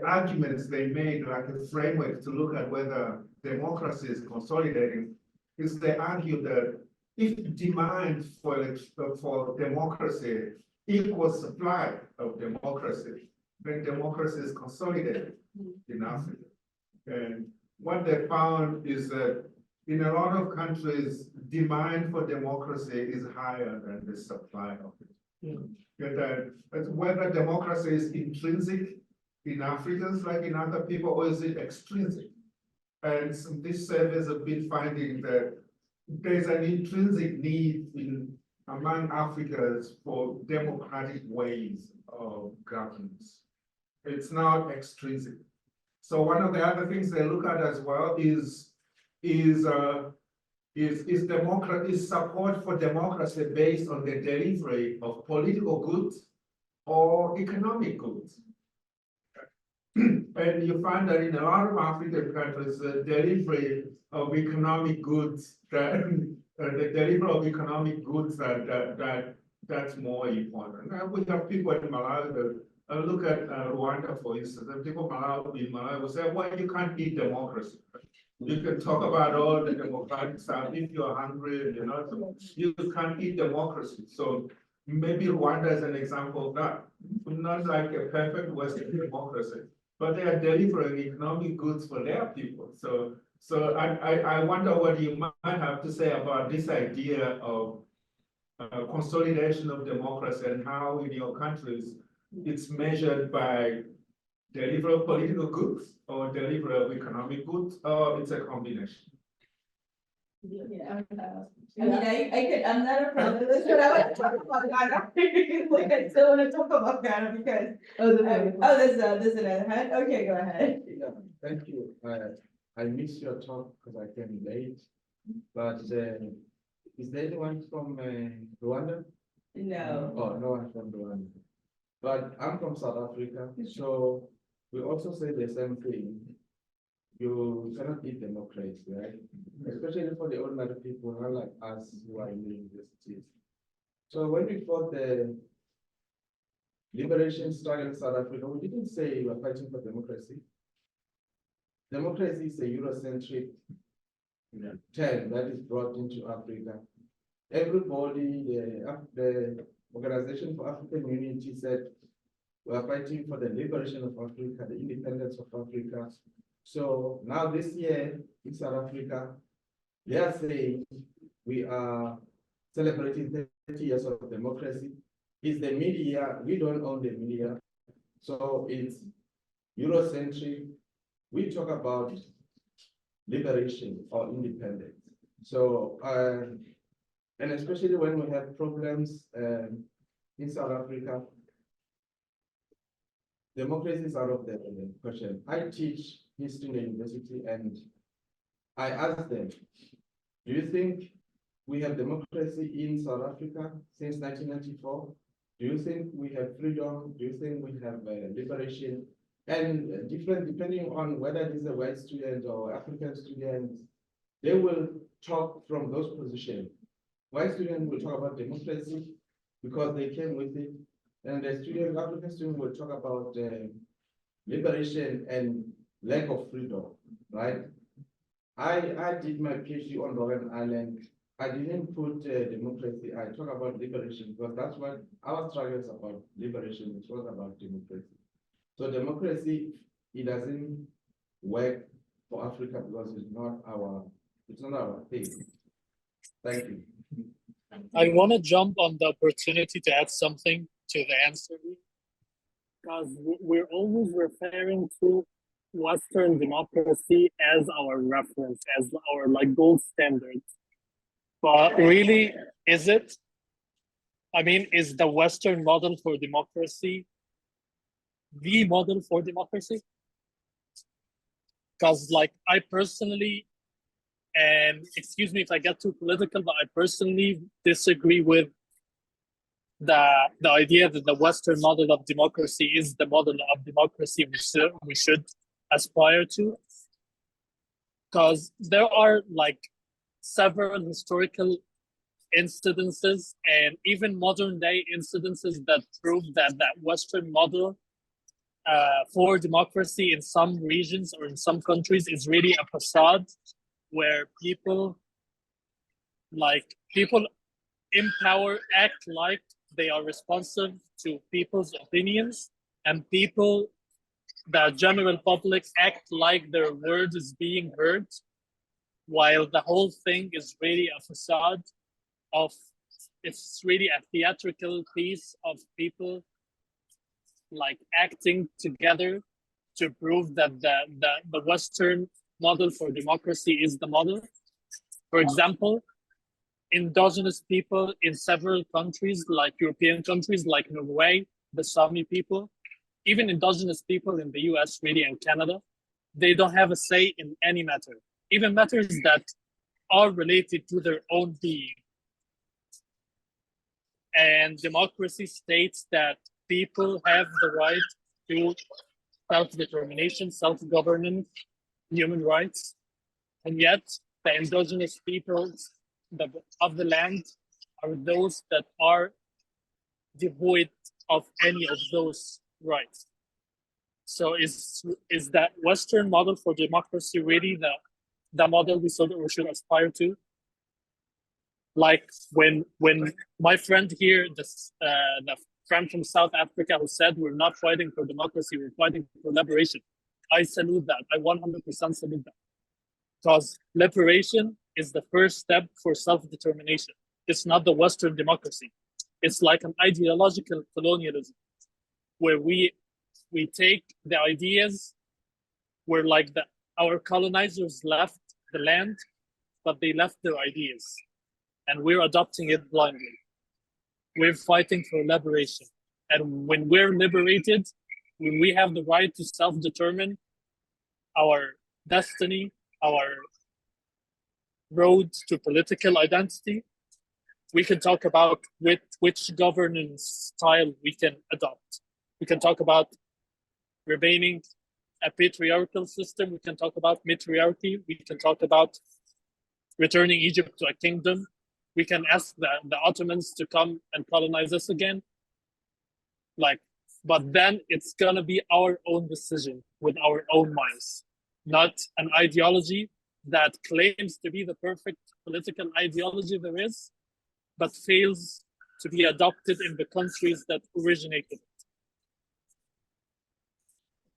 arguments they made, like a framework to look at whether democracy is consolidating, is they argue that if demand for democracy equals supply of democracy, then democracy is consolidated in Africa. And what they found is that in a lot of countries, demand for democracy is higher than the supply of it. That whether democracy is intrinsic in Africans like in other people, or is it extrinsic? And these surveys have been finding that there's an intrinsic need among Africans for democratic ways of governance. It's not extrinsic. So one of the other things they look at as well is support for democracy based on the delivery of political goods or economic goods. And you find that in a lot of African countries, the delivery of economic goods, that's more important. Now we have people in Malawi that look at Rwanda, for instance, and people in Malawi will say, well, you can't eat democracy. You can talk about all the democratic stuff if you're hungry, you can't eat democracy. So maybe Rwanda is an example of that. Not like a perfect Western democracy, but they are delivering economic goods for their people. So I wonder what you might have to say about this idea of consolidation of democracy and how in your countries it's measured by delivery of political goods or delivery of economic goods, or it's a combination. Yeah. I mean, I'm not a panelist, but I want to talk about Ghana. I still want to talk about Ghana because, there's another hand. Okay, go ahead. Yeah, thank you. I missed your talk because I came late, but is there anyone from Rwanda? No. Oh, no one from Rwanda. But I'm from South Africa, so we also say the same thing. You cannot eat democracy, right? Especially for the ordinary people, not like us who are in the universities. So when we fought the liberation struggle in South Africa, we didn't say we were fighting for democracy. Democracy is a Eurocentric term that is brought into Africa. Everybody, the Organization for African Unity said, we are fighting for the liberation of Africa, the independence of Africa. So now this year in South Africa, they are saying we are celebrating 30 years of democracy. It's the media, we don't own the media. So it's Eurocentric. We talk about liberation or independence. So, and especially when we have problems in South Africa, democracy is out of the question. I teach history in the university and I ask them, do you think we have democracy in South Africa since 1994? Do you think we have freedom? Do you think we have liberation? And depending on whether it is a white student or African student, they will talk from those positions. White students will talk about democracy because they came with it. And the student, African student will talk about liberation and lack of freedom, right? I did my PhD on Robben Island. I didn't put democracy, I talk about liberation because that's what our struggle is about, liberation, it was about democracy. So democracy, it doesn't work for Africa because it's not our thing. Thank you. I want to jump on the opportunity to add something to the answer, because we're always referring to Western democracy as our reference, as our like gold standard. But really, is it? I mean, is the Western model for democracy the model for democracy? Because like I personally, and excuse me if I get too political, but I personally disagree with the idea that the Western model of democracy is the model of democracy we should aspire to. Because there are like several historical incidences and even modern day incidences that prove that Western model for democracy in some regions or in some countries is really a facade where people in power act like they are responsive to people's opinions, and people, the general public, act like their word is being heard, while the whole thing is really a facade of, it's really a theatrical piece of people like acting together to prove that the Western model for democracy is the model. For example, indigenous people in several countries, like European countries, like Norway, the Sami people, even indigenous people in the US, really, and Canada, they don't have a say in any matter, even matters that are related to their own being. And democracy states that people have the right to self-determination, self-governance, human rights, and yet the indigenous peoples of the land are those that are devoid of any of those rights. So is that Western model for democracy really the model we should aspire to? Like when my friend here, the friend from South Africa who said we're not fighting for democracy, we're fighting for liberation, I salute that. I 100% salute that. Because liberation is the first step for self-determination. It's not the Western democracy. It's like an ideological colonialism where we take the ideas where like our colonizers left the land, but they left their ideas and we're adopting it blindly. We're fighting for liberation. And when we're liberated, when we have the right to self-determine our destiny, our road to political identity, we can talk about which governance style we can adopt. We can talk about remaining a patriarchal system. We can talk about matriarchy. We can talk about returning Egypt to a kingdom. We can ask the Ottomans to come and colonize us again. Like, but then it's gonna be our own decision with our own minds, not an ideology that claims to be the perfect political ideology there is, but fails to be adopted in the countries that originated it.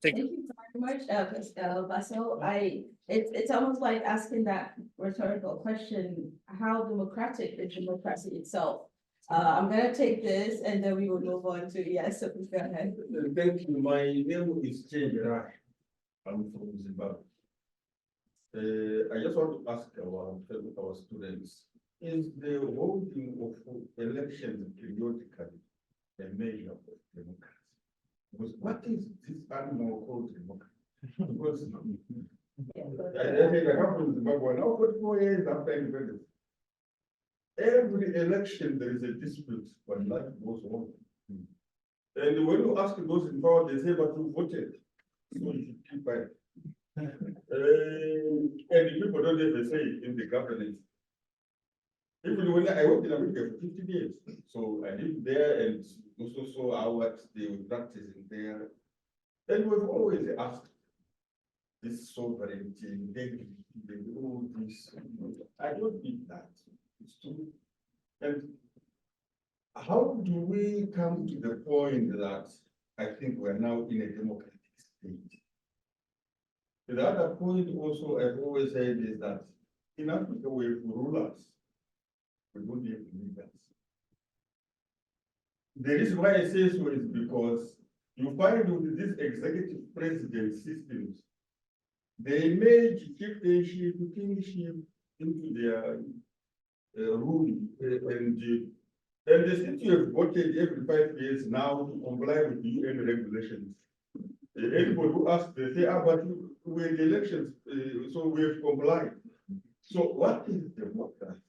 Thank you very much, Bassel. It's almost like asking that rhetorical question, how democratic is democracy itself? I'm gonna take this and then we will move on to, yes, so please go ahead. Thank you. My name is Chiadikaobi. I'm from Zimbabwe. I just want to ask our students, is the holding of elections periodically a measure of democracy? Because what is this animal called democracy? Because I think I come from Zimbabwe now, 44 years after independence. Every election there is a dispute, but life goes on. And when you ask those in power, they say, but you voted, so you should keep quiet. And people don't even say in the governance. Even when I worked in America for 50 years, so I lived there and also saw what they were practicing there. And we've always asked this sovereignty, integrity, all this. I don't think that it's true. And how do we come to the point that I think we're now in a democratic state? The other point also I've always said is that in Africa we have rulers, we don't have leaders. The reason why I say so is because you find with these executive president systems, they merge chieftainship, kingship into their rule, and the city have voted every 5 years now to comply with UN regulations. Anybody who asks, they say, but we're in the elections, so we have complied. So what is democracy?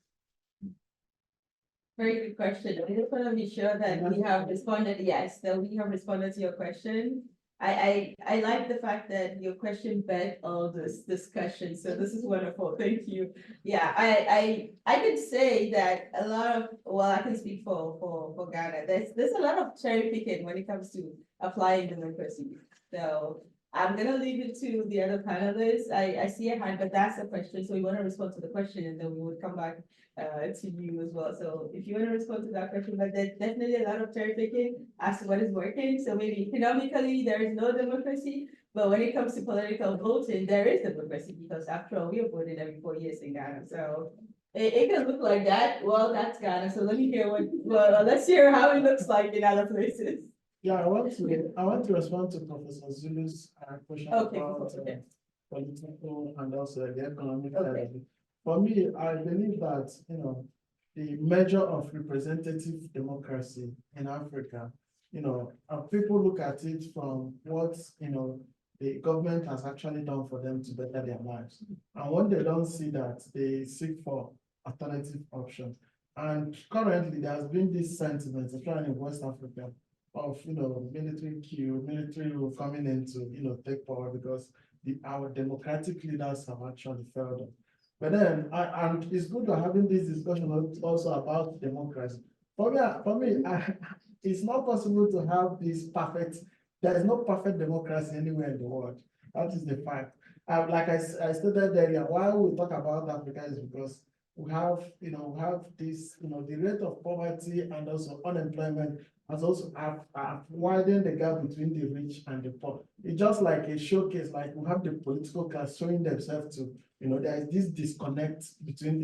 Very good question. I just want to be sure that we have responded, yes, that we have responded to your question. I like the fact that your question begged all this discussion, so this is wonderful, thank you. Yeah, I could say that a lot of, well, I can speak for Ghana, there's a lot of cherry picking when it comes to applying democracy. So I'm gonna leave it to the other panelists. I see a hand, but that's a question, so we want to respond to the question and then we would come back to you as well. So if you want to respond to that question, but there's definitely a lot of cherry picking as to what is working. So maybe economically there is no democracy, but when it comes to political voting, there is democracy because after all, we are voted every 4 years in Ghana. So it can look like that. Well, that's Ghana. So let me hear let's hear how it looks like in other places. Yeah, I want to respond to Professor Zulu's question about political and also the economic side. For me, I believe that the measure of representative democracy in Africa, people look at it from what the government has actually done for them to better their lives, and when they don't see that, they seek for alternative options. And currently, there has been this sentiment, especially in West Africa, of military rule coming in to take power because our democratic leaders have actually failed us. But then, and it's good to having this discussion also about democracy. For me, it's not possible to have this perfect. There is no perfect democracy anywhere in the world. That is the fact. Like I stated earlier, why we talk about Africa is because we have this, the rate of poverty and also unemployment has also widened the gap between the rich and the poor. It's just like a showcase, like we have the political class showing themselves to, there is this disconnect between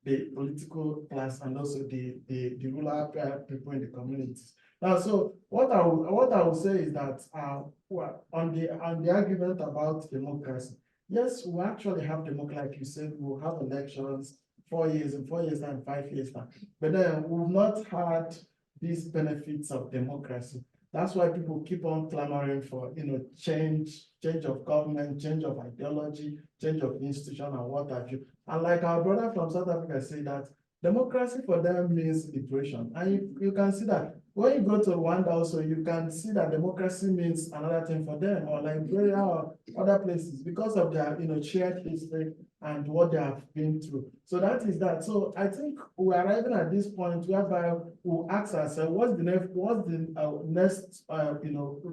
the political class and also the rural people in the communities. Now, so what I will say is that on the argument about democracy, yes, we actually have democracy, like you said, we'll have elections 4 years and 4 years and 5 years now, but then we've not had these benefits of democracy. That's why people keep on clamoring for change of government, change of ideology, change of institution, and what have you. And like our brother from South Africa said that democracy for them means liberation. And you can see that when you go to Rwanda also, you can see that democracy means another thing for them, or Liberia or other places, because of their, shared history and what they have been through. So that is that. So I think we're arriving at this point whereby we'll ask ourselves, what's the next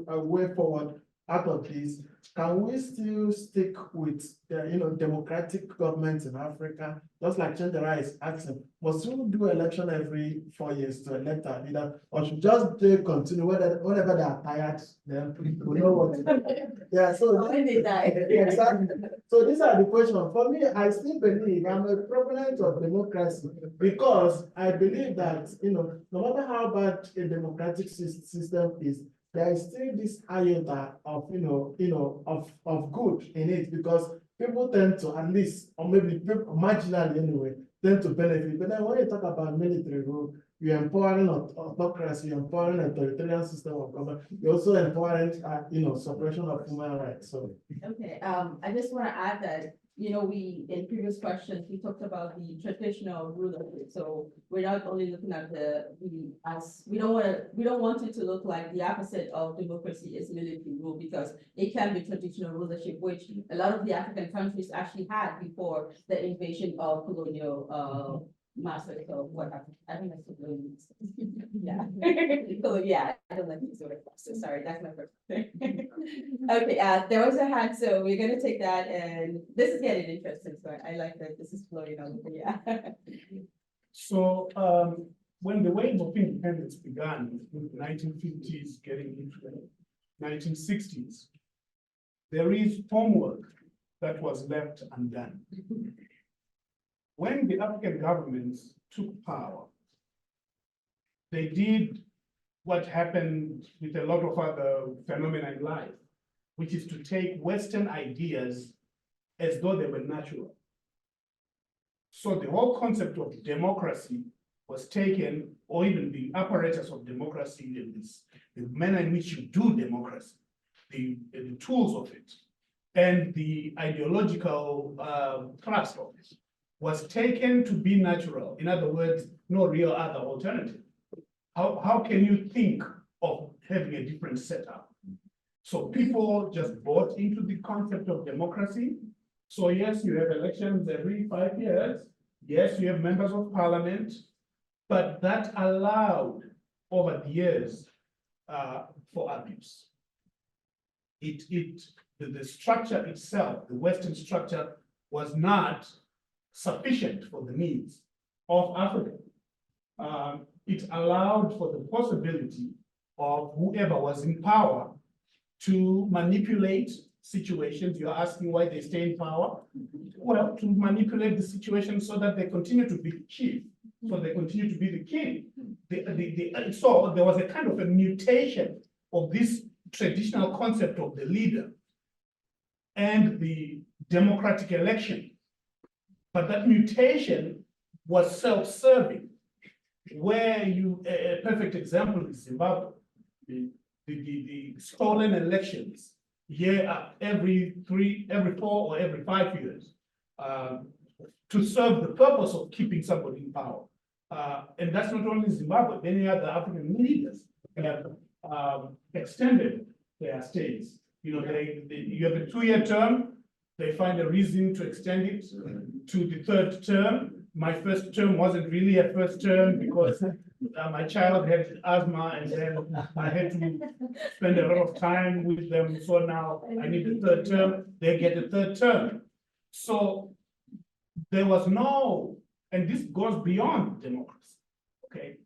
way forward out of this? Can we still stick with the, democratic governments in Africa? Just like Chandra is asking, must we do election every 4 years to elect a leader, or should just they continue whenever they are tired, then we know what to do. Yeah, so When they die. exactly. So these are the questions. For me, I still believe I'm a proponent of democracy, because I believe that no matter how bad a democratic system is, there is still this iota of of good in it, because people tend to, at least, or maybe people marginally anyway, tend to benefit. But then when you talk about military rule, you're empowering autocracy, you're empowering authoritarian system of government, you're also empowering suppression of human rights. So Okay, I just want to add that, we, in previous questions, we talked about the traditional rulership. So we're not only looking at we don't want it to look like the opposite of democracy is military rule, because it can be traditional rulership, which a lot of the African countries actually had before the invasion of colonial, masters of what happened. I think that's what really means. Yeah. So, yeah, I don't like these sort of classes. Sorry, that's my first thing. Okay, there was a hand, so we're gonna take that, and this is getting interesting, so I like that this is flowing on. Yeah. So when the wave of independence began in the 1950s, getting into the 1960s, there is homework that was left undone. When the African governments took power, they did what happened with a lot of other phenomena in life, which is to take Western ideas as though they were natural. So the whole concept of democracy was taken, or even the apparatus of democracy, and the manner in which you do democracy, the tools of it, and the ideological thrust of it, was taken to be natural. In other words, no real other alternative. How can you think of having a different setup? So people just bought into the concept of democracy. So yes, you have elections every 5 years. Yes, you have members of parliament, but that allowed over the years for abuse. The structure itself, the Western structure, was not sufficient for the needs of Africa. It allowed for the possibility of whoever was in power to manipulate situations. You're asking why they stay in power? Well, to manipulate the situation so that they continue to be the chief, so they continue to be the king. So there was a kind of a mutation of this traditional concept of the leader and the democratic election. But that mutation was self-serving, where a perfect example is Zimbabwe. The stolen elections every 4 or every 5 years to serve the purpose of keeping somebody in power. And that's not only Zimbabwe, many other African leaders have extended their stays. You have a 2-year term, they find a reason to extend it to the 3rd term. My first term wasn't really a first term because my child had asthma, and then I had to spend a lot of time with them. So now I need a 3rd term, they get a 3rd term. So there was no, and this goes beyond democracy, okay?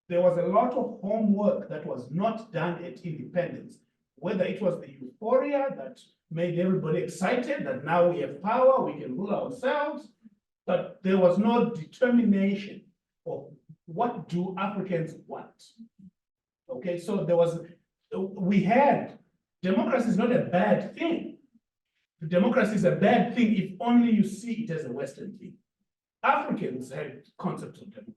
There was a lot of homework that was not done at independence, whether it was the euphoria that made everybody excited that now we have power, we can rule ourselves, but there was no determination of what do Africans want. Okay, so democracy is not a bad thing. Democracy is a bad thing if only you see it as a Western thing. Africans had concepts of democracy.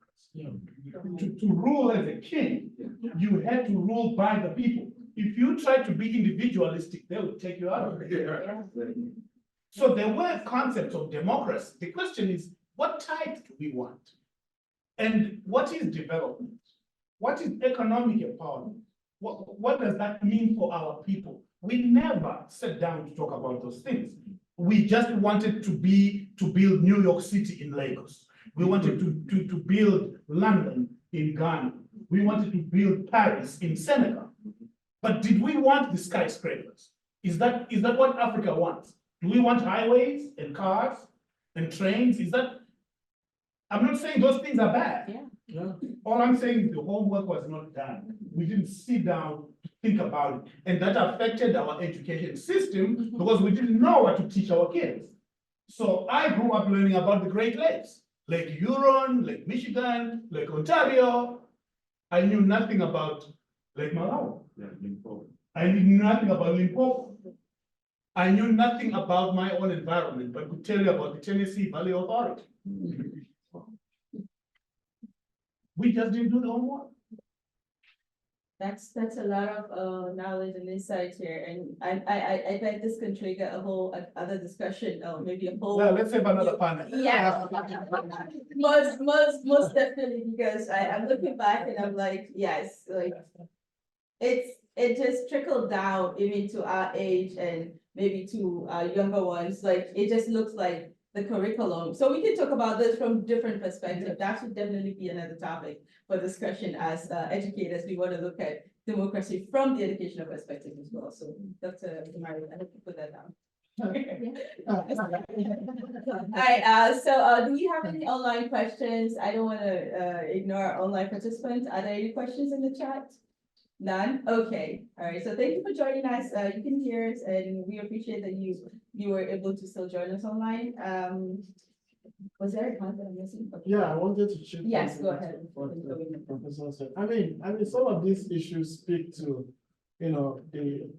To rule as a king, you had to rule by the people. If you try to be individualistic, they will take you out of it. So there were concepts of democracy. The question is, what type do we want? And what is development? What is economic empowerment? What does that mean for our people? We never sat down to talk about those things. We just wanted to build New York City in Lagos. We wanted to build London in Ghana. We wanted to build Paris in Senegal. But did we want the skyscrapers? Is that what Africa wants? Do we want highways and cars and trains? I'm not saying those things are bad. Yeah. All I'm saying is the homework was not done. We didn't sit down to think about it. And that affected our education system because we didn't know what to teach our kids. So I grew up learning about the Great Lakes, Lake Huron, Lake Michigan, Lake Ontario. I knew nothing about Lake Malawi. I knew nothing about Limpopo. I knew nothing about my own environment, but could tell you about the Tennessee Valley Authority. We just didn't do the homework. That's a lot of knowledge and insight here, and I bet this can trigger a whole other discussion, or maybe a whole. Well, let's have another panel. Yeah. Most definitely, because I'm looking back and I'm like, yes, like it just trickled down even to our age and maybe to younger ones. Like it just looks like the curriculum. So we can talk about this from different perspectives. That should definitely be another topic for discussion as educators. We want to look at democracy from the educational perspective as well. So Dr. Mary, I hope you put that down. All right, so do we have any online questions? I don't want to ignore our online participants. Are there any questions in the chat? None? Okay. All right. So thank you for joining us. You can hear us and we appreciate that you were able to still join us online. Was there a comment I'm missing? Okay. Yeah, I wanted to check. Yes, go ahead. What the professor said. I mean, some of these issues speak to, the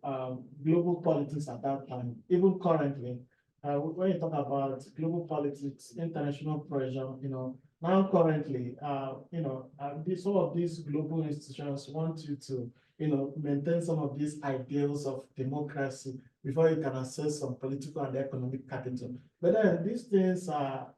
global politics at that time, even currently. When you talk about global politics, international pressure, now currently, some of these global institutions want you to, maintain some of these ideals of democracy before you can access some political and economic capital. But then these things are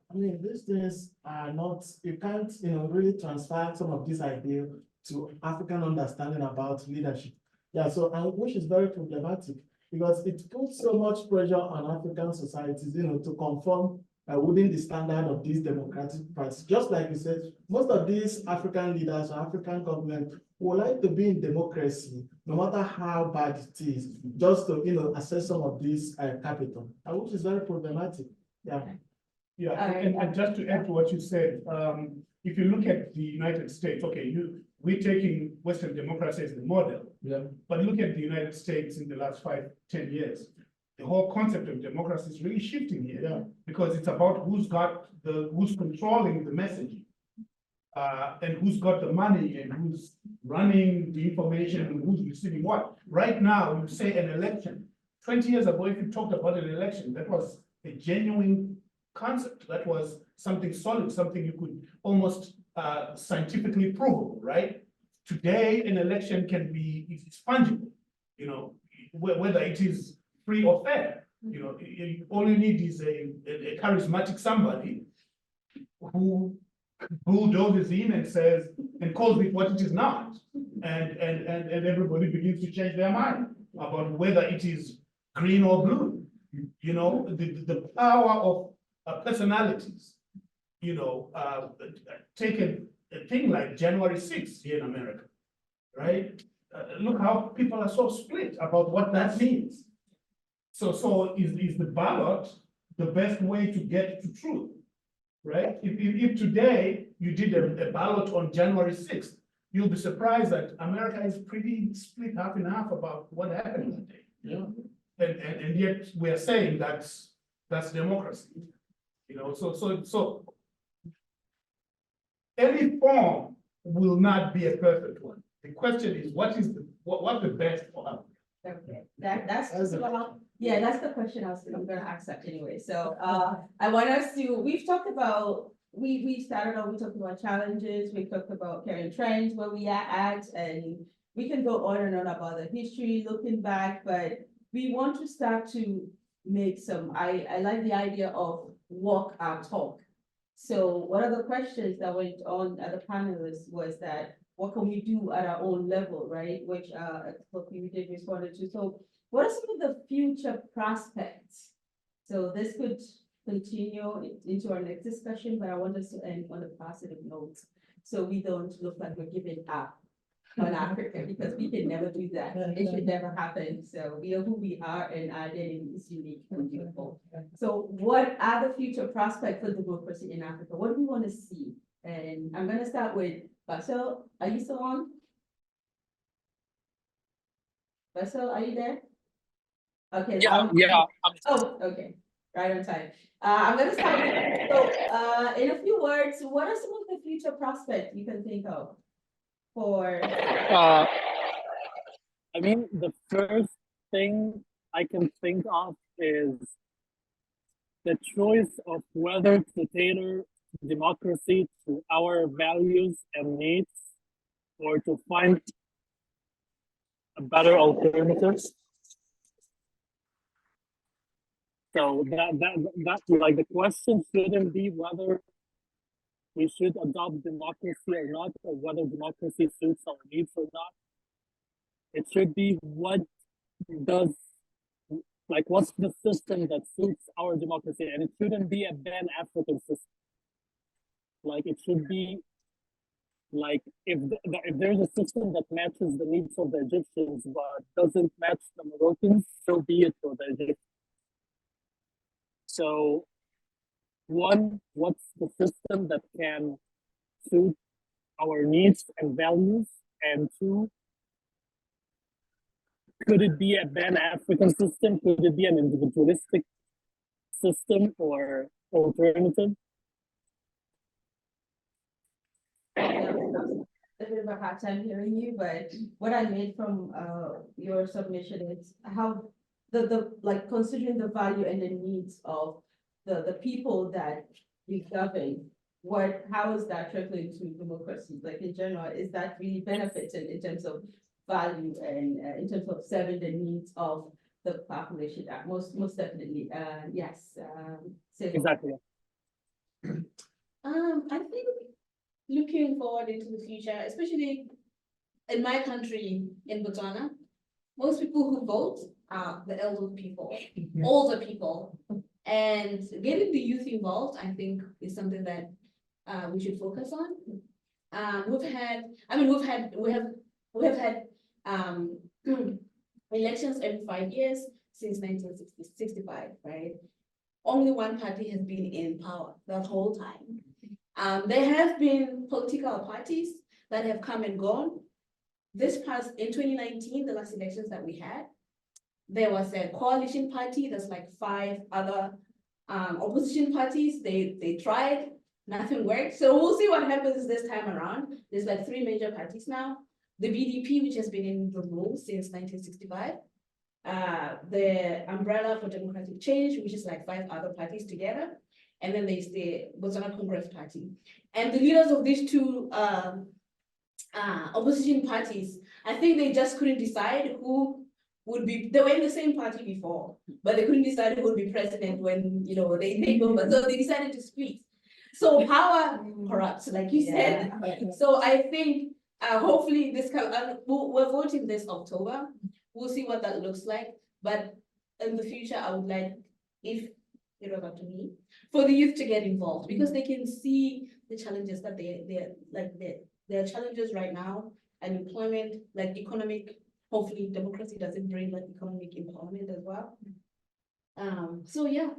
not, you can't, really transfer some of these ideas to African understanding about leadership. Yeah, so, which is very problematic because it puts so much pressure on African societies, to conform within the standard of these democratic parties. Just like you said, most of these African leaders or African governments would like to be in democracy, no matter how bad it is, just to, access some of these capital, which is very problematic. Yeah. Yeah, and just to add to what you said, if you look at the United States, okay, we're taking Western democracy as the model, but look at the United States in the last 5-10 years. The whole concept of democracy is really shifting here, because it's about who's controlling the messaging, and who's got the money and who's running the information and who's receiving what. Right now, you say an election. 20 years ago, if you talked about an election, that was a genuine concept. That was something solid, something you could almost scientifically provable, right? Today, an election can be, it's fungible, whether it is free or fair. All you need is a charismatic somebody who bulldozes in and says, and calls it what it is not. And everybody begins to change their mind about whether it is green or blue. The power of personalities, take a thing like January 6th here in America, right? Look how people are so split about what that means. So is the ballot the best way to get to truth, right? If today you did a ballot on January 6th, you'll be surprised that America is pretty split half and half about what happened that day. Yeah. And yet we are saying that's democracy. So any form will not be a perfect one. The question is, what's the best for us? Okay, that's the question I'm gonna ask that anyway. So I want us to, we've talked about, we started off, we talked about challenges, we talked about current trends, where we are at, and we can go on and on about the history, looking back, but we want to start to make some, I like the idea of walk our talk. So one of the questions that went on at the panelists was that, what can we do at our own level, right? Which what we did responded to. So what are some of the future prospects? So this could continue into our next discussion, but I want us to end on a positive note. So we don't look like we're giving up on Africa, because we can never do that. It should never happen. So we are who we are, and our identity is unique and beautiful. So what are the future prospects for democracy in Africa? What do we want to see? And I'm gonna start with Bassel. Are you still on? Bassel, are you there? Okay. Yeah. Oh, okay, right on time. I'm gonna start with, so, in a few words, what are some of the future prospects you can think of for? I mean, the first thing I can think of is the choice of whether to tailor democracy to our values and needs, or to find a better alternative. So that like, the question shouldn't be whether we should adopt democracy or not, or whether democracy suits our needs or not. It should be what's the system that suits our democracy, and it shouldn't be a pan-African system. Like, it should be like, if there's a system that matches the needs of the Egyptians but doesn't match the Moroccans, so be it for the Egyptians. So, one, what's the system that can suit our needs and values? And two, could it be a pan-African system? Could it be an individualistic system or alternative? A bit of a hard time hearing you, but what I made from your submission is how like, considering the value and the needs of the people that we govern, how is that translating to democracy? Like, in general, is that really benefiting in terms of value and in terms of serving the needs of the population? Most definitely, yes. Exactly. I think looking forward into the future, especially in my country, in Botswana, most people who vote are the elderly people, older people. And getting the youth involved, I think, is something that we should focus on. We have had elections every 5 years since 1965, right? Only one party has been in power that whole time. There have been political parties that have come and gone. In 2019, the last elections that we had, there was a coalition party. There's like 5 other opposition parties. They tried, nothing worked. So we'll see what happens this time around. There's like 3 major parties now. The BDP, which has been in the rule since 1965. The Umbrella for Democratic Change, which is like 5 other parties together. And then there's the Botswana Congress Party. And the leaders of these 2 opposition parties, I think they just couldn't decide who would be, they were in the same party before, but they couldn't decide who would be president when, they take over. So they decided to split. So power corrupts, like you said. So I think hopefully we're voting this October. We'll see what that looks like. But in the future, I would like, if it was up to me, for the youth to get involved, because they can see the challenges that there are challenges right now, and employment, like economic. Hopefully, democracy doesn't bring like economic empowerment as well. So yeah,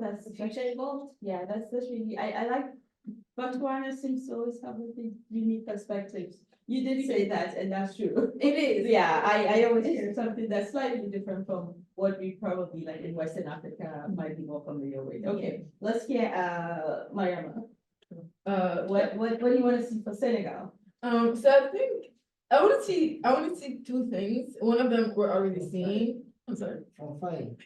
that's the future involved. Yeah, that's really, I like. Botswana seems to always have a unique perspectives. You did say that, and that's true. It is, yeah. I always hear something that's slightly different from what we probably, like, in Western Africa might be more familiar with. Okay, let's hear Mariama. What do you want to see for Senegal? So I think I want to see 2 things. One of them we're already seeing. I'm sorry. I'm fine.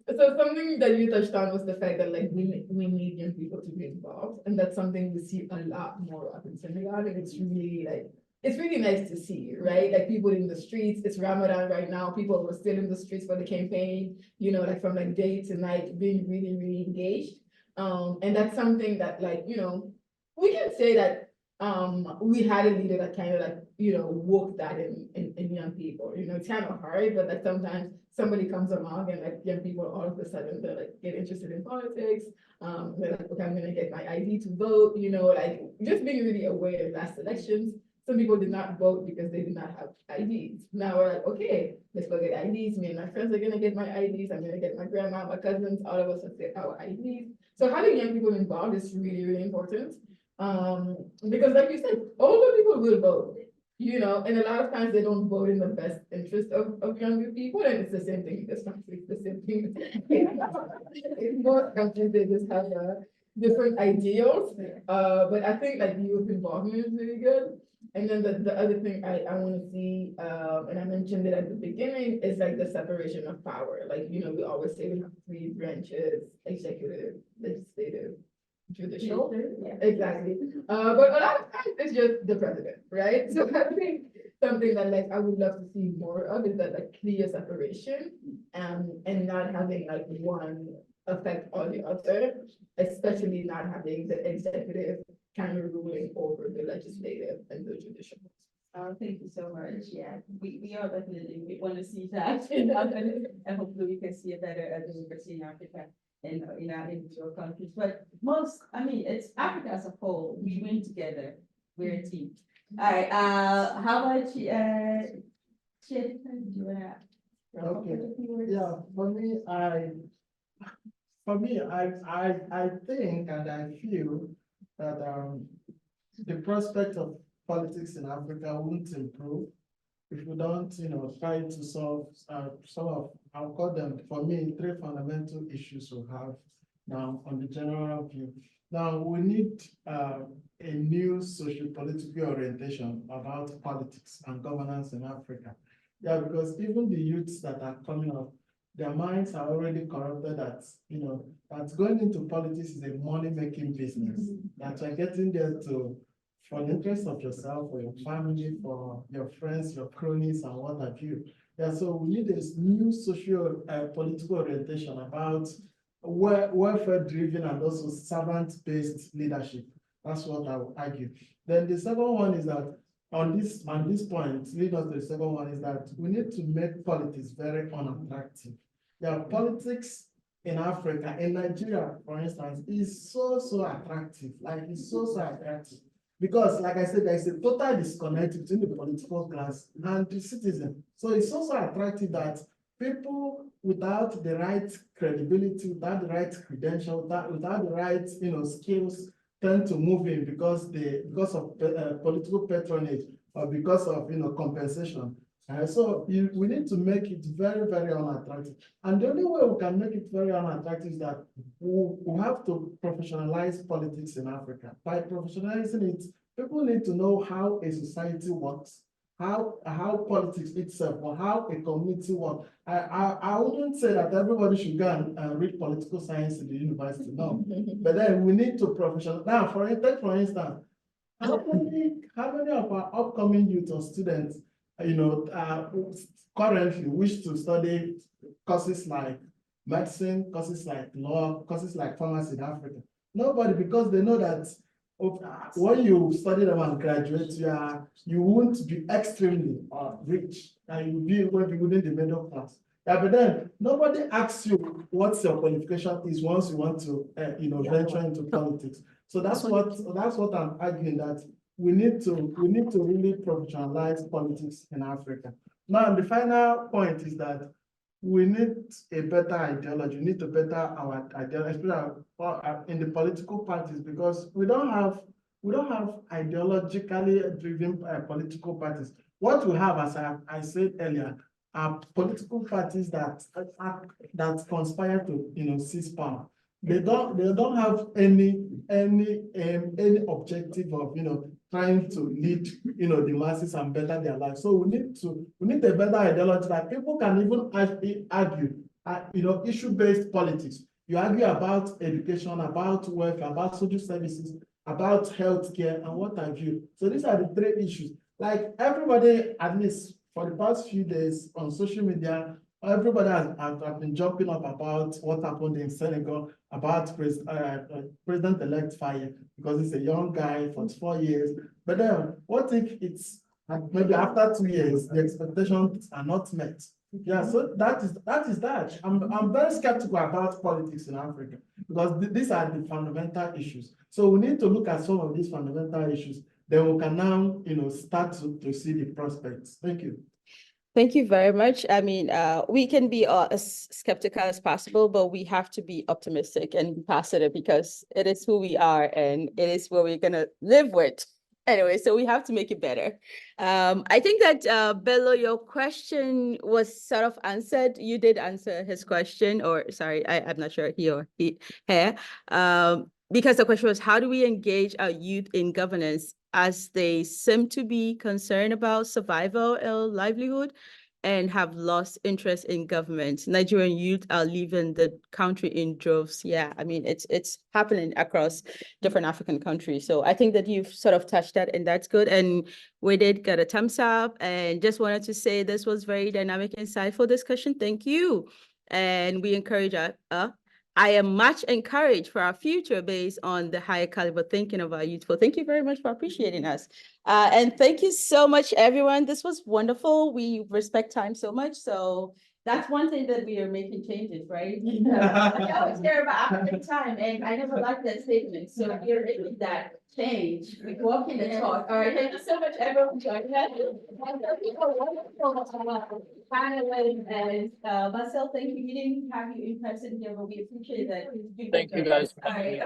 So something that you touched on was the fact that, like, we need young people to be involved, and that's something we see a lot more of in Senegal, and it's really nice to see, right? Like, people in the streets. It's Ramadan right now. People were still in the streets for the campaign. Like, from like day to night, being really, really engaged. And that's something that, like, we can say that we had a leader that kind of like, woke that in young people. It's kind of hard, but like sometimes somebody comes along and like young people all of a sudden they're like get interested in politics. They're like, okay, I'm gonna get my ID to vote, like just being really aware of last elections. Some people did not vote because they did not have IDs. Now we're like, okay, let's go get IDs. Me and my friends are gonna get my IDs. I'm gonna get my grandma, my cousins, all of us will get our IDs. So having young people involved is really, really important. Because like you said, older people will vote, and a lot of times they don't vote in the best interest of younger people, and it's the same thing in this country, it's the same thing. In most countries, they just have different ideals, but I think like youth involvement is really good. And then the other thing I want to see, and I mentioned it at the beginning, is like the separation of power. Like, we always say we have three branches: executive, legislative, judicial. Yeah. Exactly. But a lot of times it's just the president, right? So I think something that like I would love to see more of is that like clear separation, and not having like one affect all the other, especially not having the executive kind of ruling over the legislative and the judicial. Thank you so much. Yeah, we are definitely, we want to see that in Africa, and hopefully we can see a better democracy in Africa and in our individual countries. But it's Africa as a whole. We win together. We're a team. All right. How about you? Chief, do you wanna? Okay. Yeah. I think and I feel that the prospect of politics in Africa won't improve if we don't, try to solve some of, I'll call them, for me, three fundamental issues we have now on the general view. Now, we need a new socio-political orientation about politics and governance in Africa. Yeah, because even the youths that are coming up, their minds are already corrupted that, that going into politics is a money-making business, that you're getting there for the interest of yourself, for your family, for your friends, your cronies, and what have you. Yeah, so we need this new political orientation about welfare-driven and also servant-based leadership. That's what I would argue. Then the second one is that on this point, lead us to the second one is that we need to make politics very unattractive. Yeah, politics in Africa, in Nigeria, for instance, is so attractive. Like it's so attractive. Because, like I said, there is a total disconnect between the political class and the citizen. So it's also attractive that people without the right credibility, without the right credential, without the right skills tend to move in because of political patronage or because of compensation. So we need to make it very, very unattractive. And the only way we can make it very unattractive is that we have to professionalize politics in Africa. By professionalizing it, people need to know how a society works, how politics itself, or how a community works. I wouldn't say that everybody should go and read political science in the university, no. But then we need to professionalize. Now, for instance, how many of our upcoming youth or students currently wish to study courses like medicine, courses like law, courses like pharmacy in Africa? Nobody, because they know that when you study them and graduate, you won't be extremely rich, and you'll be within the middle class. Yeah, but then nobody asks you what your qualification is once you want to venture into politics. So that's what I'm arguing, that we need to really professionalize politics in Africa. Now, the final point is that we need a better ideology. We need to better our ideology, especially in the political parties, because we don't have ideologically driven political parties. What we have, as I said earlier, are political parties that conspire to seize power. They don't have any objective of trying to lead the masses and better their lives. So we need a better ideology that people can even argue issue-based politics. You argue about education, about welfare, about social services, about healthcare, and what have you. So these are the three issues. Like everybody, at least for the past few days on social media, everybody has been jumping up about what happened in Senegal, about President-elect Faye, because he's a young guy, 44 years. But then, what if it's maybe after 2 years, the expectations are not met? Yeah, so that is that. I'm very skeptical about politics in Africa because these are the fundamental issues. So we need to look at some of these fundamental issues. Then we can now, start to see the prospects. Thank you. Thank you very much. I mean, we can be as skeptical as possible, but we have to be optimistic and positive because it is who we are and it is what we're gonna live with. Anyway, so we have to make it better. I think that, Bello, your question was sort of answered. You did answer his question, or sorry, I'm not sure he or her. Because the question was, how do we engage our youth in governance as they seem to be concerned about survival or livelihood and have lost interest in government? Nigerian youth are leaving the country in droves. Yeah, I mean, it's happening across different African countries. So I think that you've sort of touched that, and that's good. And we did get a thumbs up, and just wanted to say this was very dynamic, insightful discussion. Thank you. And we encourage I am much encouraged for our future based on the higher caliber thinking of our youth. So thank you very much for appreciating us. And thank you so much, everyone. This was wonderful. We respect time so much. So that's one thing that we are making changes, right? I always care about African time, and I never liked that statement. So we're making that change. We walk in the talk. All right, thank you so much, everyone, for joining us. Panelists and Bassel, thank you. We didn't have you in person here, but we appreciate that. Thank you guys. All right.